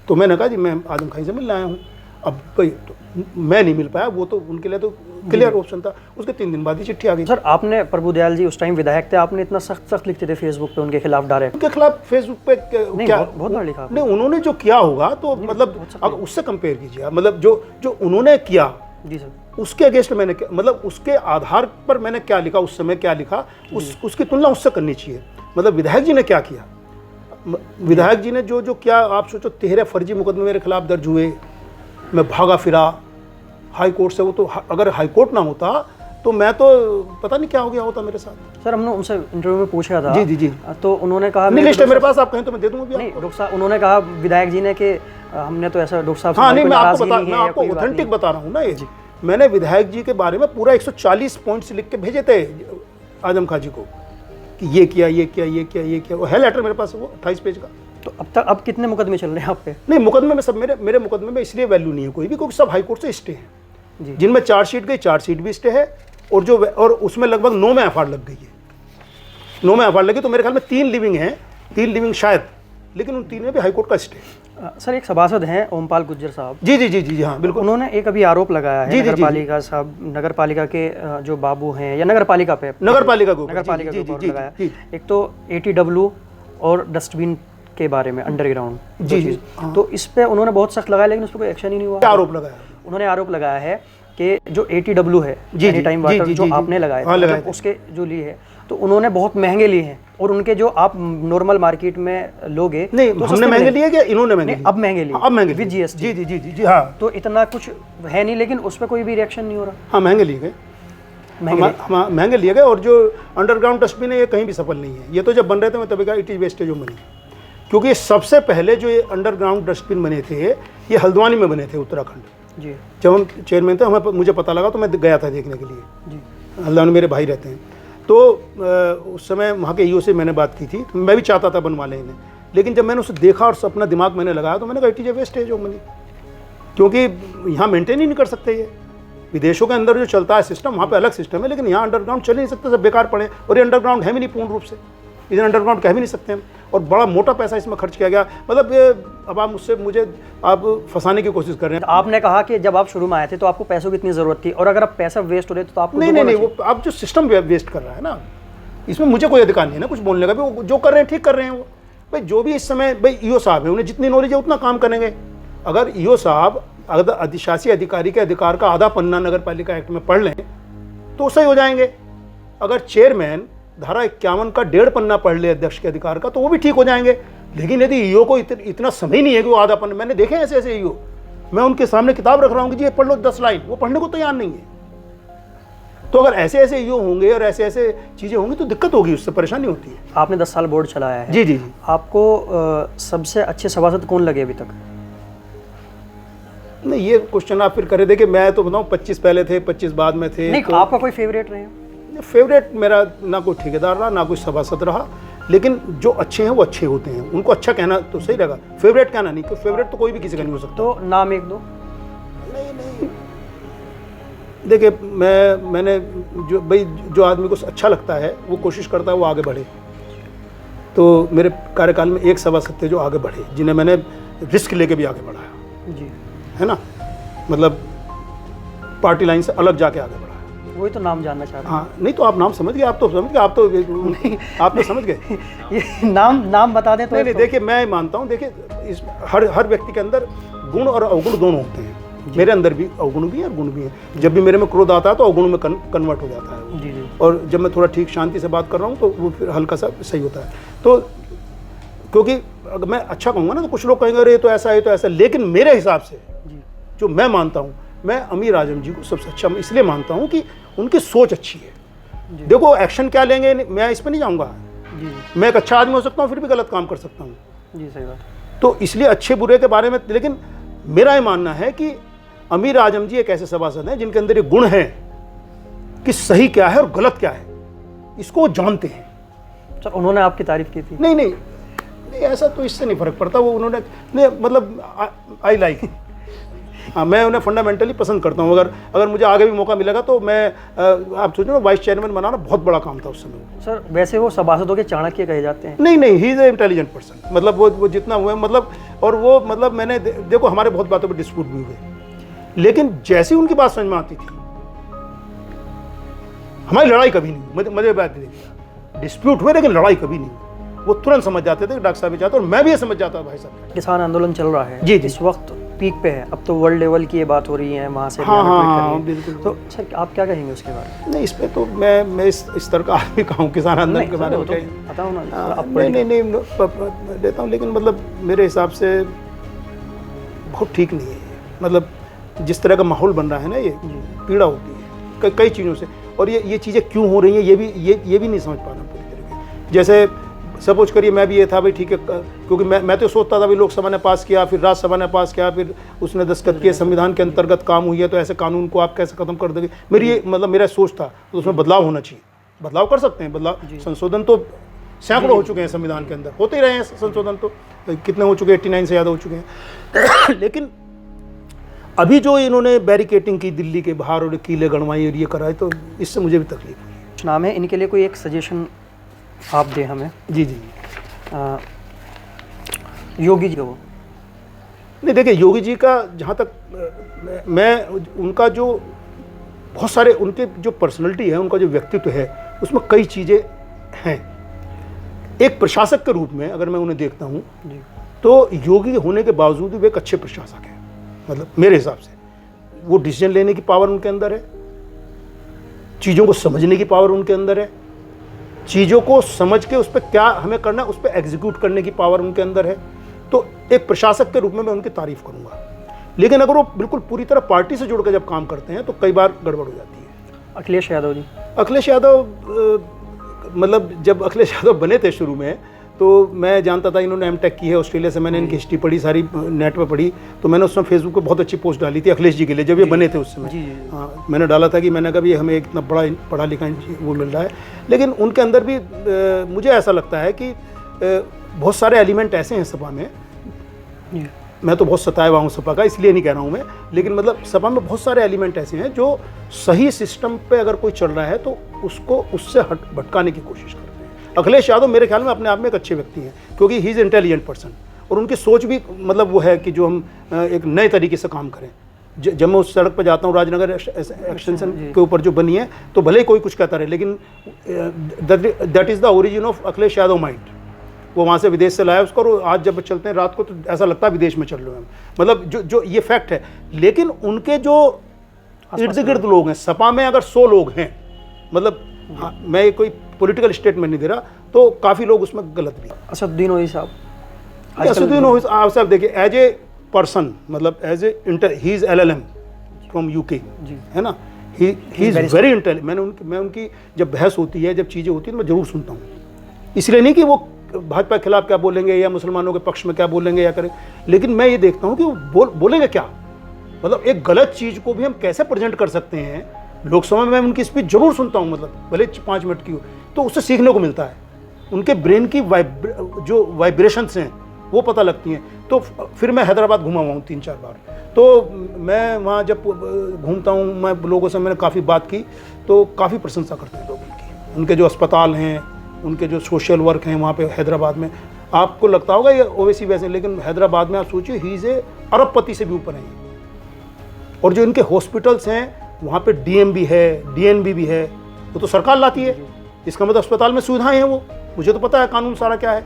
तो मैंने कहा जी मैं आजम खां से मिलने आया हूँ। अब भाई तो मैं नहीं मिल पाया, वो तो उनके लिए तो क्लियर ऑप्शन था। उसके 3 दिन बाद ही चिट्ठी आ गई। सर आपने, प्रभुदयाल जी उस टाइम विधायक थे, आपने इतना सख्त लिखते थे फेसबुक पे उनके खिलाफ डायरेक्ट? उनके खिलाफ फेसबुक पे क्या बहुत बार लिखा नहीं, उन्होंने जो किया होगा तो मतलब अब उससे कंपेयर कीजिए आप, मतलब जो उन्होंने किया जी सर, उसके अगेंस्ट मैंने मतलब उसके आधार पर मैंने क्या लिखा, उस समय क्या लिखा, उसकी तुलना उससे करनी चाहिए। मतलब विधायक जी ने क्या किया, विधायक जी ने जो किया, आप सोचो 13 फर्जी मुकदमे मेरे खिलाफ दर्ज हुए, मैं भागा फिरा हाई कोर्ट से। वो तो अगर हाई कोर्ट ना होता तो मैं तो पता नहीं क्या हो गया होता मेरे साथ। सर हमने उनसे इंटरव्यू में पूछा था, जी, तो उन्होंने कहा, नहीं लिस्ट है मेरे पास, आप कहें तो मैं दे दूंगा। नहीं डॉक्टर साहब, उन्होंने कहा विधायक जी ने कि हमने तो ऐसा, डॉक्टर साहब हाँ नहीं, मैं आपको ऑथेंटिक बता रहा हूँ ना, ये मैंने विधायक जी के बारे में पूरा 140 पॉइंट्स लिख के भेजे थे आजम खां जी को, कि ये किया, ये किया, ये किया, ये किया। वो है लेटर मेरे पास, वो 28 पेज का। तो अब कितने मुकदमे चल रहे हैं आप पे? नहीं, मुकदमे में सब मेरे मुकदमे में इसलिए वैल्यू नहीं है कोई भी, क्योंकि सब हाई कोर्ट से स्टे हैं। जिनमें चार्जशीट गई, चार्जशीट भी स्टे है, और उसमें लगभग 9 में एफआईआर लग गई है। 9 में एफआईआर लगी, तो मेरे ख्याल में 3 लिविंग हैं, 3 लिविंग शायद, लेकिन उन 3 में भी हाई कोर्ट का स्टे है। सर एक सभासद हैं ओमपाल गुज्जर साहब, जी हाँ बिल्कुल, उन्होंने एक अभी आरोप लगाया है नगरपालिका साहब, नगरपालिका के जो बाबू हैं, या नगरपालिका पे, नगरपालिका के ऊपर लगाया। एक तो ATW और डस्टबिन के बारे में, अंडरग्राउंड जी, तो इस पे उन्होंने बहुत सख्त लगाया, लेकिन उस पर कोई एक्शन ही नहीं हुआ। क्या आरोप लगाया? उन्होंने आरोप लगाया है कि जो ATW है, एनी टाइम वाटर, जो आपने लगाए थे, उसके जो लिए है, तो उन्होंने बहुत महंगे लिए हैं, और उनके जो आप नॉर्मल मार्केट में लोगे, नहीं तो हमने महंगे लिए क्या इन्होंने महंगे लिए? अब महंगे लिए, अब महंगे विद GST। जी हाँ, तो इतना कुछ है नहीं, लेकिन उस पर कोई भी रिएक्शन नहीं हो रहा। हाँ महंगे लिए गए, महंगे लिए गए। और जो अंडरग्राउंड डस्टबिन है, ये कहीं भी सफल नहीं है। ये तो जब बन रहे थे मैं तभी कहा it is wastage of money, क्योंकि सबसे पहले जो ये अंडरग्राउंड डस्टबिन बने थे, ये हल्द्वानी में बने थे, उत्तराखंड जी। जब हम चेयरमैन थे, मुझे पता लगा तो मैं गया था देखने के लिए जी। हल्द्वानी मेरे भाई रहते हैं, तो उस समय वहाँ के EO से मैंने बात की थी, तो मैं भी चाहता था बनवा लें इन्हें, लेकिन जब मैंने उसे देखा और अपना दिमाग मैंने लगाया, तो मैंने कहा it is a wastage of money, क्योंकि यहाँ मेंटेन ही नहीं कर सकते ये। विदेशों के अंदर जो चलता है सिस्टम, वहाँ पे अलग सिस्टम है, लेकिन यहाँ अंडरग्राउंड चल नहीं सकते, सब बेकार पड़े। और ये अंडरग्राउंड है भी नहीं पूर्ण रूप से, इधर अंडरग्राउंड कह भी नहीं सकते हम, और बड़ा मोटा पैसा इसमें खर्च किया गया। मतलब अब आप मुझे आप फंसाने की कोशिश कर रहे हैं। तो आपने कहा कि जब आप शुरू में आए थे तो आपको पैसों की इतनी ज़रूरत थी, और अगर आप पैसा वेस्ट हो रहे तो आपको नहीं, वो आप जो सिस्टम वेस्ट कर रहा है ना, इसमें मुझे कोई अधिकार नहीं है ना कुछ बोलने का भी। वो जो कर रहे हैं ठीक कर रहे हैं वो। भाई जो भी इस समय भाई EO साहब है, उन्हें जितनी नॉलेज है उतना काम करेंगे। अगर EO साहब अगर अधिशासी अधिकारी के अधिकार का आधा पन्ना नगर पालिका एक्ट में पढ़ लें तो सही हो जाएंगे। अगर चेयरमैन धारा 51 का 1.5 पन्ना पढ़ ले अध्यक्ष के अधिकार का, तो वो भी ठीक हो जाएंगे। लेकिन यदि EO को इतना समय नहीं है कि वो आधा पन्ना, मैंने देखे ऐसे EO, मैं उनके सामने किताब रख रहा हूँ कि जी ये पढ़ लो 10 लाइन, वो पढ़ने को तैयार नहीं है। तो अगर ऐसे EO होंगे और ऐसे चीज़ें होंगी तो दिक्कत होगी, उससे परेशानी होती है। आपने 10 साल बोर्ड चलाया है जी। आपको सबसे अच्छे सभासद कौन लगे अभी तक? नहीं, ये क्वेश्चन आप फिर करे थे कि मैं तो बताऊँ 25 पहले थे, 25 बाद में थे। नहीं, तो आपका कोई फेवरेट रहे? फेवरेट मेरा ना कोई ठेकेदार रहा, ना कोई सभासद रहा, लेकिन जो अच्छे हैं वो अच्छे होते हैं, उनको अच्छा कहना तो सही रहेगा, फेवरेट कहना नहीं, क्योंकि फेवरेट तो कोई भी किसी का नहीं हो सकता। तो नाम 1-2? नहीं, देखिए मैंने जो आदमी को अच्छा लगता है वो कोशिश करता है वो आगे बढ़े। तो मेरे कार्यकाल में एक सभासद थे जो आगे बढ़े, जिन्हें मैंने रिस्क लेके भी आगे बढ़ाया जी, है ना, मतलब पार्टी लाइन से अलग जाके आगे बढ़ाया। वही तो नाम जानना चाह रहा हाँ नहीं तो आप नाम समझ गए, आप तो समझ गए, आप तो समझ गए। हूँ। ये नाम बता दें तो नहीं देखिए मैं मानता हूँ, देखिए इस हर व्यक्ति के अंदर गुण और अवगुण दोनों होते हैं। मेरे अंदर भी अवगुण भी है और गुण भी है। जब भी मेरे में क्रोध आता है तो अवगुण में कन्वर्ट हो जाता है जी जी। और जब मैं थोड़ा ठीक शांति से बात कर रहा हूँ तो वो फिर हल्का सा सही होता है। तो क्योंकि अगर मैं अच्छा कहूँगा ना तो कुछ लोग कहेंगे अरे ये तो ऐसा है, तो ऐसा, लेकिन मेरे हिसाब से जी जो मैं मानता हूँ, मैं अमीर आजम जी को सबसे अच्छा इसलिए मानता हूँ कि उनकी सोच अच्छी है। देखो एक्शन क्या लेंगे मैं इस पर नहीं जाऊँगा। जी मैं एक अच्छा आदमी हो सकता हूँ फिर भी गलत काम कर सकता हूँ। जी सही बात। तो इसलिए अच्छे बुरे के बारे में, लेकिन मेरा ये मानना है कि अमीर आजम जी एक ऐसे सभासद हैं जिनके अंदर ये गुण है कि सही क्या है और गलत क्या है, इसको वो जानते हैं। सर उन्होंने आपकी तारीफ की थी? नहीं ऐसा तो इससे नहीं फर्क पड़ता, वो उन्होंने नहीं मतलब आई लाइक। हाँ मैं उन्हें फंडामेंटली पसंद करता हूँ। अगर मुझे आगे भी मौका मिलेगा तो मैं आप सोचो ना वाइस चेयरमैन बनाना बहुत बड़ा काम था उस समय। सर वैसे वो सभासदों के चाणक्य कहे जाते हैं। नहीं he is a intelligent person, मतलब वो जितना हुआ मतलब, और वो मतलब मैंने देखो हमारे बहुत बातों पर डिस्प्यूट भी हुए, लेकिन जैसी उनकी बात समझ में आती थी, हमारी लड़ाई कभी नहीं हुई। मजे बात देखिए, डिस्प्यूट हुए लेकिन लड़ाई कभी नहीं हुई। वो तुरंत समझ जाते थे कि डॉक्टर साहब भी चाहते, और मैं भी ये समझ जाता भाई साहब। किसान आंदोलन चल रहा है जी इस वक्त पीक पे है, अब तो वर्ल्ड लेवल की ये बात हो रही है, वहाँ से हाँ बिल्कुल। तो सर आप क्या कहेंगे उसके बारे में? नहीं इस पे तो मैं इस तरह का आदमी कहूँ किसान आंदोलन के बारे में बताओ ना। नहीं देता हूँ, लेकिन मतलब मेरे हिसाब से बहुत ठीक नहीं है। मतलब जिस तरह का माहौल बन रहा है ना, ये पीड़ा होती है कई चीज़ों से, और ये चीज़ें क्यों हो रही हैं ये भी नहीं समझ पा रहा पूरी तरीके। जैसे सपोज करिए मैं भी ये था भाई ठीक है, क्योंकि मैं तो सोचता था भाई लोकसभा ने पास किया, फिर राज्यसभा ने पास किया, फिर उसने दस्तखत किए, संविधान के अंतर्गत काम हुई है, तो ऐसे कानून को आप कैसे खत्म कर दोगे। मेरा सोच था तो उसमें बदलाव होना चाहिए। बदलाव कर सकते हैं, बदलाव संशोधन तो सैकड़ों हो चुके हैं संविधान के अंदर, होते ही रहे हैं संशोधन, तो कितने हो चुके हैं, 89 से ज़्यादा हो चुके हैं। लेकिन अभी जो इन्होंने बैरिकेटिंग की दिल्ली के बाहर और कीले गणवाई और ये कराए, तो इससे मुझे भी तकलीफ हुई। नाम है इनके लिए कोई एक सजेशन आप दें हमें। जी योगी जी को नहीं देखिए, योगी जी का जहाँ तक मैं उनका जो बहुत सारे उनके जो पर्सनैलिटी है, उनका जो व्यक्तित्व है, उसमें कई चीज़ें हैं। एक प्रशासक के रूप में अगर मैं उन्हें देखता हूँ तो योगी होने के बावजूद भी वे एक अच्छे प्रशासक हैं। मतलब मेरे हिसाब से वो डिसीजन लेने की पावर उनके अंदर है, चीज़ों को समझने की पावर उनके अंदर है, चीज़ों को समझ के उस पर क्या हमें करना है उस पर एग्जीक्यूट करने की पावर उनके अंदर है। तो एक प्रशासक के रूप में मैं उनकी तारीफ करूंगा। लेकिन अगर वो बिल्कुल पूरी तरह पार्टी से जुड़कर जब काम करते हैं तो कई बार गड़बड़ हो जाती है। अखिलेश यादव जी, अखिलेश यादव मतलब जब अखिलेश यादव बने थे शुरू में, तो मैं जानता था इन्होंने एमटेक की है ऑस्ट्रेलिया से, मैंने इनकी हिस्ट्री पढ़ी, सारी नेट पे पढ़ी, तो मैंने उसमें फेसबुक पे बहुत अच्छी पोस्ट डाली थी अखिलेश जी के लिए जब ये बने थे उस समय। हाँ मैंने डाला था कि मैंने कहा भी हमें इतना बड़ा पढ़ा लिखा वो मिल रहा है, लेकिन उनके अंदर भी मुझे ऐसा लगता है कि बहुत सारे एलिमेंट ऐसे हैं सपा में। मैं तो बहुत सताया हुआ हूँ सपा का, इसलिए नहीं कह रहा हूँ मैं, लेकिन मतलब सपा में बहुत सारे एलिमेंट ऐसे हैं जो सही सिस्टम पे अगर कोई चल रहा है तो उसको उससे भटकाने की कोशिश करते हैं। अखिलेश यादव मेरे ख्याल में अपने आप में एक अच्छे व्यक्ति हैं, क्योंकि ही इज़ इंटेलिजेंट पर्सन, और उनकी सोच भी मतलब वो है कि जो हम एक नए तरीके से काम करें। जब मैं उस सड़क पर जाता हूँ राजनगर एक्सटेंशन के ऊपर जो बनी है, तो भले ही कोई कुछ कहता रहे, लेकिन that is the origin of Akhilesh Yadav mind. वो वहाँ से विदेश से लाया उसको, और आज जब चलते हैं रात को तो ऐसा लगता है विदेश में चल रहे हैं, मतलब जो ये फैक्ट है। लेकिन उनके जो इर्द गिर्द लोग हैं, सपा में अगर 100 लोग हैं, मतलब हाँ, मैं कोई पॉलिटिकल स्टेटमेंट नहीं दे रहा, तो काफ़ी लोग उसमें गलत भी। असदुद्दीन ओवैसी साहब, असदुद्दीन ओवैसी साहब देखिए एज ए पर्सन, मतलब as a he is LLM from UK, है ना, ही इज़ वेरी इंटेलिजेंट। मैं उनकी जब बहस होती है, जब चीज़ें होती हैं, तो मैं ज़रूर सुनता हूँ। इसलिए नहीं कि वो भाजपा के खिलाफ क्या बोलेंगे या मुसलमानों के पक्ष में क्या बोलेंगे या करें, लेकिन मैं ये देखता हूँ कि वो बोलेंगे क्या, मतलब एक गलत चीज़ को भी हम कैसे प्रेजेंट कर सकते हैं। लोकसभा में मैं उनकी स्पीच जरूर सुनता हूँ, मतलब भले 5 मिनट की हो, तो उससे सीखने को मिलता है। उनके ब्रेन की जो वाइब्रेशंस हैं वो पता लगती हैं। तो फिर मैं हैदराबाद घूमा हुआ हूँ 3-4 बार, तो मैं वहाँ जब घूमता हूँ, मैं लोगों से मैंने काफ़ी बात की, तो काफ़ी प्रशंसा करते हैं लोग उनकी, उनके जो अस्पताल हैं, उनके जो सोशल वर्क हैं वहाँ पे हैदराबाद में। आपको लगता होगा ये ओवैसी वैसे, लेकिन हैदराबाद में आप सोचिए ही इज़ ए अरबपति से भी ऊपर हैं। और जो इनके हॉस्पिटल्स हैं वहाँ पे डीएम भी है, डीएनबी भी है, वो तो सरकार लाती है। इसका मतलब अस्पताल में सुविधाएं हैं, वो मुझे तो पता है कानून सारा क्या है।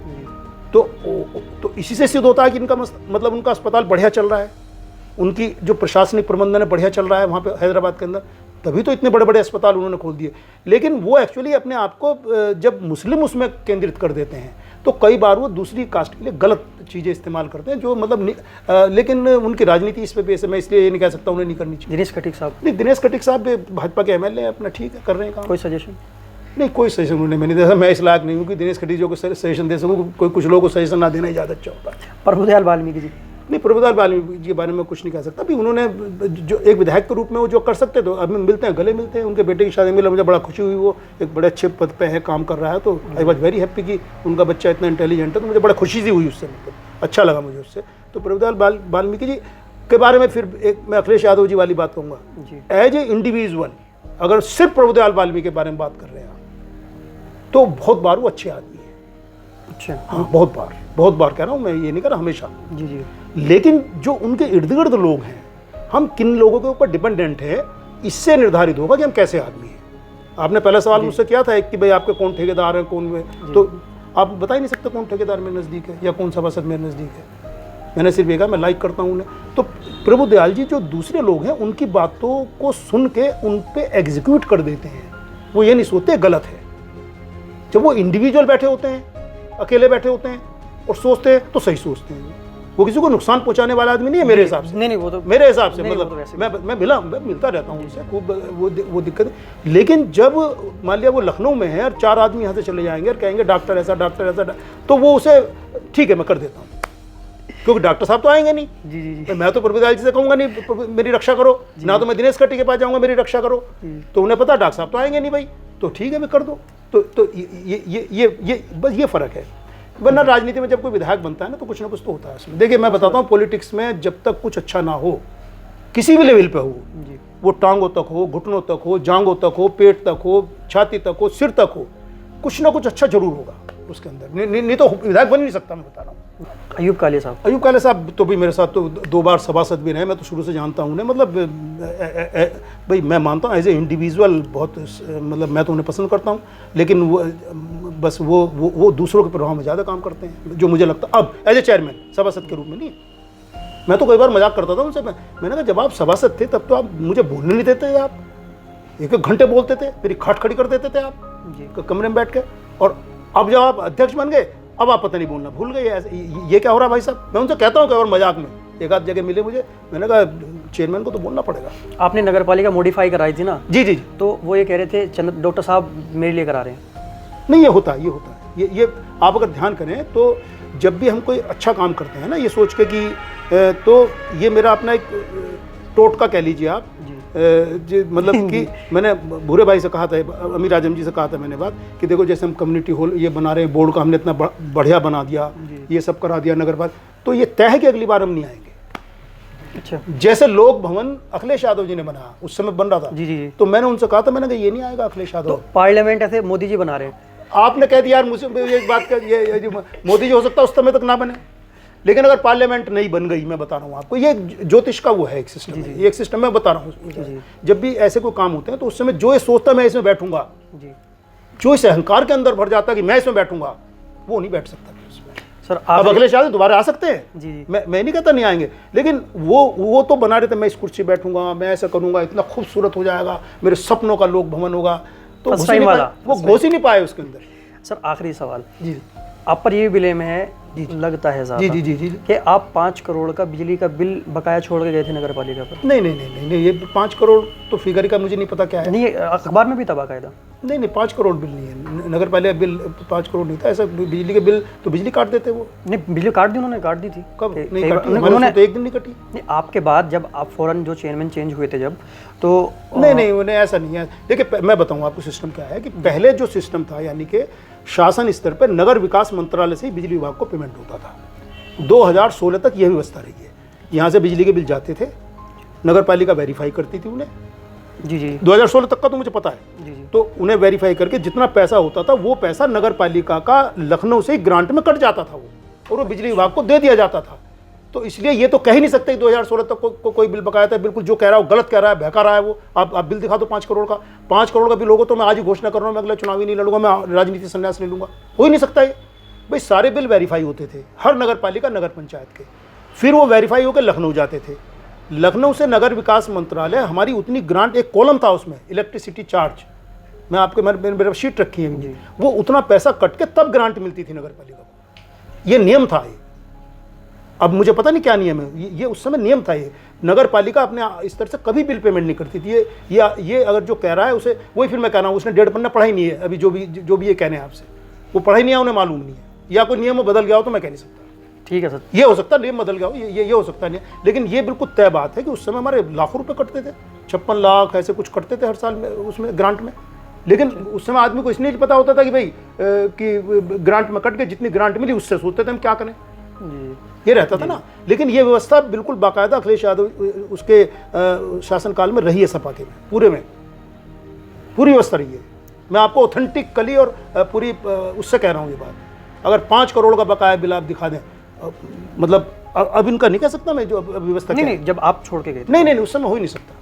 तो इसी से सिद्ध होता है कि इनका मतलब उनका अस्पताल बढ़िया चल रहा है, उनकी जो प्रशासनिक प्रबंधन है बढ़िया चल रहा है वहाँ पे हैदराबाद के अंदर, तभी तो इतने बड़े बड़े अस्पताल उन्होंने खोल दिए। लेकिन वो एक्चुअली अपने आप को जब मुस्लिम उसमें केंद्रित कर देते हैं तो कई बार वो दूसरी कास्ट के लिए गलत चीज़ें इस्तेमाल करते हैं, जो मतलब लेकिन उनकी राजनीति इस पे बेस है। मैं इसलिए ये नहीं कह सकता उन्हें नहीं करनी चाहिए। दिनेश खटीक साहब, नहीं, दिनेश खटीक साहब भाजपा के एमएलए अपना ठीक है, कर रहे हैं काम। कोई सजेशन? नहीं, कोई सजेशन उन्होंने मैंने दिया। मैं इस लायक नहीं हूँ कि दिनेश खटीक को सजेशन दे सकूँ। कोई कुछ लोगों को सजेशन ना देना ही ज़्यादा अच्छा होता है। प्रभुदयाल वाल्मीकि जी? नहीं, प्रभुदयाल वाल्मीकि जी के बारे में कुछ नहीं कह सकता। अभी उन्होंने जो एक विधायक के रूप में वो जो कर सकते तो अभी मिलते हैं, गले मिलते हैं। उनके बेटे की शादी में मुझे बड़ा खुशी हुई, वो एक बड़े अच्छे पद पे है, काम कर रहा है। तो आई वॉज वेरी हैप्पी कि उनका बच्चा इतना इंटेलिजेंट है, तो मुझे बड़ा खुशी सी हुई उससे, मतलब अच्छा लगा मुझे उससे। तो प्रभुदयाल वाल्मीकि जी के बारे में फिर एक मैं अखिलेश यादव जी वाली बात कहूँगा। एज ए इंडिविजुअल अगर सिर्फ प्रभुदयाल वाल्मीकि के बारे में बात कर रहे हैं तो बहुत बार वो अच्छे आदमी है। अच्छा, हाँ, बहुत बार कह रहा हूँ मैं, ये नहीं कह रहा हमेशा। जी जी। लेकिन जो उनके इर्द गिर्द लोग हैं, हम किन लोगों के ऊपर डिपेंडेंट है, इससे निर्धारित होगा कि हम कैसे आदमी हैं। आपने पहला सवाल मुझसे किया था कि भाई आपके कौन ठेकेदार हैं, कौन में, तो आप बता ही नहीं सकते कौन ठेकेदार में नज़दीक है या कौन सभासद में नज़दीक है। मैंने सिर्फ ये कहा मैं लाइक करता हूँ उन्हें। तो प्रभुदयाल जी जो दूसरे लोग हैं उनकी बातों को सुन के उन पे एग्जीक्यूट कर देते हैं, वो ये नहीं सोचते गलत है। जब वो इंडिविजुअल बैठे होते हैं, अकेले बैठे होते हैं और सोचते हैं तो सही सोचते हैं। वो किसी को नुकसान पहुंचाने वाला आदमी नहीं है मेरे हिसाब से। नहीं, वो तो मेरे हिसाब से, नहीं, मतलब मैं मिलता रहता हूँ उनसे, खूब वो दिक्कत है। लेकिन जब मान लिया वो लखनऊ में है और 4 आदमी यहाँ से चले जाएंगे और कहेंगे डॉक्टर ऐसा, तो वो उसे ठीक है मैं कर देता हूँ, क्योंकि डॉक्टर साहब तो आएंगे नहीं। जी जी जी। मैं तो प्रभुदयाल जी से कहूँगा नहीं मेरी रक्षा करो, ना तो मैं दिनेश खटीक के पास जाऊँगा मेरी रक्षा करो। तो उन्हें पता डॉक्टर साहब तो आएंगे नहीं भाई, तो ठीक है मैं कर दो। तो ये बस ये फ़र्क है। वरना राजनीति में जब कोई विधायक बनता है ना तो कुछ ना कुछ तो होता है इसमें। देखिए मैं बताता हूँ, पॉलिटिक्स में जब तक कुछ अच्छा ना हो, किसी भी लेवल पे हो, वो टांगों तक हो, घुटनों तक हो, जांघों तक हो, पेट तक हो, छाती तक हो, सिर तक हो, कुछ ना कुछ अच्छा जरूर होगा उसके अंदर। नहीं तो विधायक बन नहीं सकता। मैं बता रहा हूँ अयूब कालिया साहब। अयूब कालिया साहब तो भी मेरे साथ तो 2 बार सभासद भी रहे, मैं तो शुरू से जानता हूँ उन्हें। मतलब भाई मैं मानता हूँ एज ए इंडिविजुअल बहुत, मतलब मैं तो उन्हें पसंद करता हूँ, लेकिन वो बस वो दूसरों के प्रभाव में ज़्यादा काम करते हैं, जो मुझे लगता अब एज ए चेयरमैन, सभासद के रूप में नहीं। मैं तो कई बार मजाक करता था उनसे। मैंने कहा जब आप सभासद थे तब तो आप मुझे बोलने नहीं देते थे, आप 1-1 घंटे बोलते थे, मेरी खाट खड़ी कर देते थे आप कमरे में बैठ के। और अब जब आप अध्यक्ष बन गए अब आप पता नहीं बोलना भूल गए। ये क्या हो रहा है भाई साहब? मैं उनसे कहता हूँ कि और मजाक में 1 आध जगह मिले मुझे, मैंने कहा चेयरमैन को तो बोलना पड़ेगा। आपने नगर पालिका मॉडिफाई कराई थी ना? जी। तो वो ये कह रहे थे डॉक्टर साहब मेरे लिए करा रहे हैं। नहीं, ये होता है ये आप अगर ध्यान करें तो जब भी हम कोई अच्छा काम करते हैं ना, ये सोच के कि तो ये मेरा अपना एक टोटका कह लीजिए आप, मतलब कि मैंने भूरे भाई से कहा था, अमीर आजम जी से कहा था मैंने बात कि देखो जैसे हम कम्युनिटी हॉल ये बना रहे हैं, बोर्ड का हमने इतना बढ़िया बना दिया, ये सब करा दिया नगर पालिका, तो ये तय है कि अगली बार हम नहीं आएंगे। अच्छा। जैसे लोक भवन अखिलेश यादव जी ने बनाया, उस समय बन रहा था। जी। तो मैंने उनसे कहा था, मैंने कहा ये नहीं आएगा अखिलेश यादव। तो पार्लियामेंट ऐसे मोदी जी बना रहे हैं। आपने कह दिया यार मुझे एक बात का, ये मोदी जी हो सकता है उस समय तक ना बने, लेकिन अगर पार्लियामेंट नहीं बन गई, मैं बता रहा हूँ आपको, ये ज्योतिष का वो है एक सिस्टम है, ये एक सिस्टम मैं बता रहा हूँ। जब भी ऐसे कोई काम होते हैं तो उस समय जो ये सोचता मैं इसमें बैठूंगा, जो इस अहंकार के अंदर भर जाता कि मैं इसमें बैठूंगा, वो नहीं बैठ सकता सर। अब अखिलेश यादव दोबारा आ सकते हैं जी। मैं नहीं कहता नहीं आएंगे, लेकिन वो तो बना रहे थे मैं इस कुर्सी बैठूंगा, मैं ऐसा करूंगा, इतना खूबसूरत हो जाएगा, मेरे सपनों का लोक भवन होगा, तो वो घुस ही नहीं पाए उसके अंदर। सर आखिरी सवाल जी, आप पर ये विलेम है लगता है ज़्यादा जी कि आप 5 करोड़ का बिजली का बिल बकाया छोड़ के गए थे नगर पालिका पर। नहीं, ये 5 करोड़ तो फिगर का मुझे नहीं पता क्या है। नहीं, अखबार में भी था बाकायदा। नहीं 5 करोड़ बिल नहीं है, नगर पालिका बिल 5 करोड़ नहीं था ऐसा। बिजली के बिल तो बिजली काट देते वो। नहीं, बिजली काट दी उन्होंने, काट दी थी। कब नहीं काटी? उन्होंने तो एक दिन नहीं कटी। नहीं, आपके बाद जब आप फौरन जो चेयरमैन चेंज हुए थे जब, तो नहीं उन्हें ऐसा नहीं है। देखिए मैं बताऊँ आपको सिस्टम क्या है कि पहले जो सिस्टम था, यानी कि शासन स्तर पर नगर विकास मंत्रालय से ही बिजली विभाग को पेमेंट होता था। 2016 तक यह व्यवस्था रही है। यहाँ से बिजली के बिल जाते थे, नगर पालिका वेरीफाई करती थी उन्हें। जी 2016 तक का तो मुझे पता है। जी। तो उन्हें वेरीफाई करके जितना पैसा होता था वो पैसा नगर पालिका का लखनऊ से ग्रांट में कट जाता था वो, और वो बिजली विभाग को दे दिया जाता था। तो इसलिए ये तो कह ही नहीं सकते कि 2016 तक कोई बिल बकाया था। बिल्कुल जो कह रहा है वो गलत कह रहा है, बहका रहा है वो। आप बिल दिखा दो 5 करोड़ का, 5 करोड़ का बिल होगा तो मैं आज ही घोषणा कर रहा हूँ मैं अगला चुनाव ही नहीं लड़ूंगा, मैं राजनीति संन्यास नहीं लूंगा। हो ही नहीं सकता ये। भाई सारे बिल वेरीफाई होते थे हर नगर पालिका नगर पंचायत के, फिर वो वेरीफाई होकर लखनऊ जाते थे। लखनऊ से नगर विकास मंत्रालय, हमारी उतनी ग्रांट, एक कॉलम था उसमें इलेक्ट्रिसिटी चार्ज, मैं आपके मेरे शीट रखी है, वो उतना पैसा कट के तब ग्रांट मिलती थी नगर पालिका को। ये नियम था ये। अब मुझे पता नहीं क्या नियम है, ये उस समय नियम था ये। नगर पालिका अपने स्तर से कभी बिल पेमेंट नहीं करती थी। ये अगर जो कह रहा है उसे, वही फिर मैं कह रहा हूँ, उसने 1.5 पन्ना पढ़ा ही नहीं है अभी, जो भी ये कहने हैं आपसे, वो पढ़ा ही नहीं है, उन्हें मालूम नहीं है, या कोई नियम बदल गया हो तो मैं कह नहीं सकता। ठीक है सर, ये हो सकता है नियम बदल गया हो, ये हो सकता नहीं है, लेकिन ये बिल्कुल तय बात है कि उस समय हमारे लाखों रुपए कटते थे, 56 लाख ऐसे कुछ कटते थे हर साल में उसमें ग्रांट में। लेकिन उस समय आदमी को इसलिए पता होता था कि भाई कि ग्रांट में कट के जितनी ग्रांट मिली उससे सोचते थे हम क्या करें, ये रहता था ना। लेकिन ये व्यवस्था बिल्कुल बाकायदा अखिलेश यादव उसके शासनकाल में रही है, सपा के में पूरे में पूरी व्यवस्था रही है। मैं आपको ऑथेंटिकली और पूरी उससे कह रहा हूँ ये बात। अगर 5 करोड़ का बकाया बिल आप दिखा दें, मतलब अब इनका नहीं कह सकता मैं, जो व्यवस्था नहीं, जब आप छोड़ के गए थे नहीं उस समय हो ही नहीं सकता,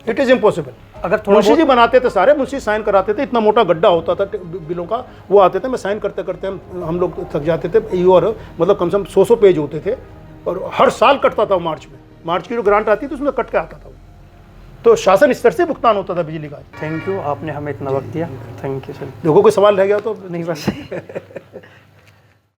इट इज़ इम्पॉसिबल। अगर थोड़ा मुंशी जी बनाते थे, सारे मुंशी साइन कराते थे, इतना मोटा गड्ढा होता था बिलों का, वो आते थे, मैं साइन करते करते हम लोग थक जाते थे। और मतलब कम से कम 100 पेज होते थे, और हर साल कटता था मार्च में। मार्च की जो ग्रांट आती थी उसमें कट के आता था वो। तो शासन स्तर से भुगतान होता था बिजली का। थैंक यू, आपने हमें इतना वक्त दिया। Thank you sir. देखो कोई सवाल रह गया तो नहीं, बस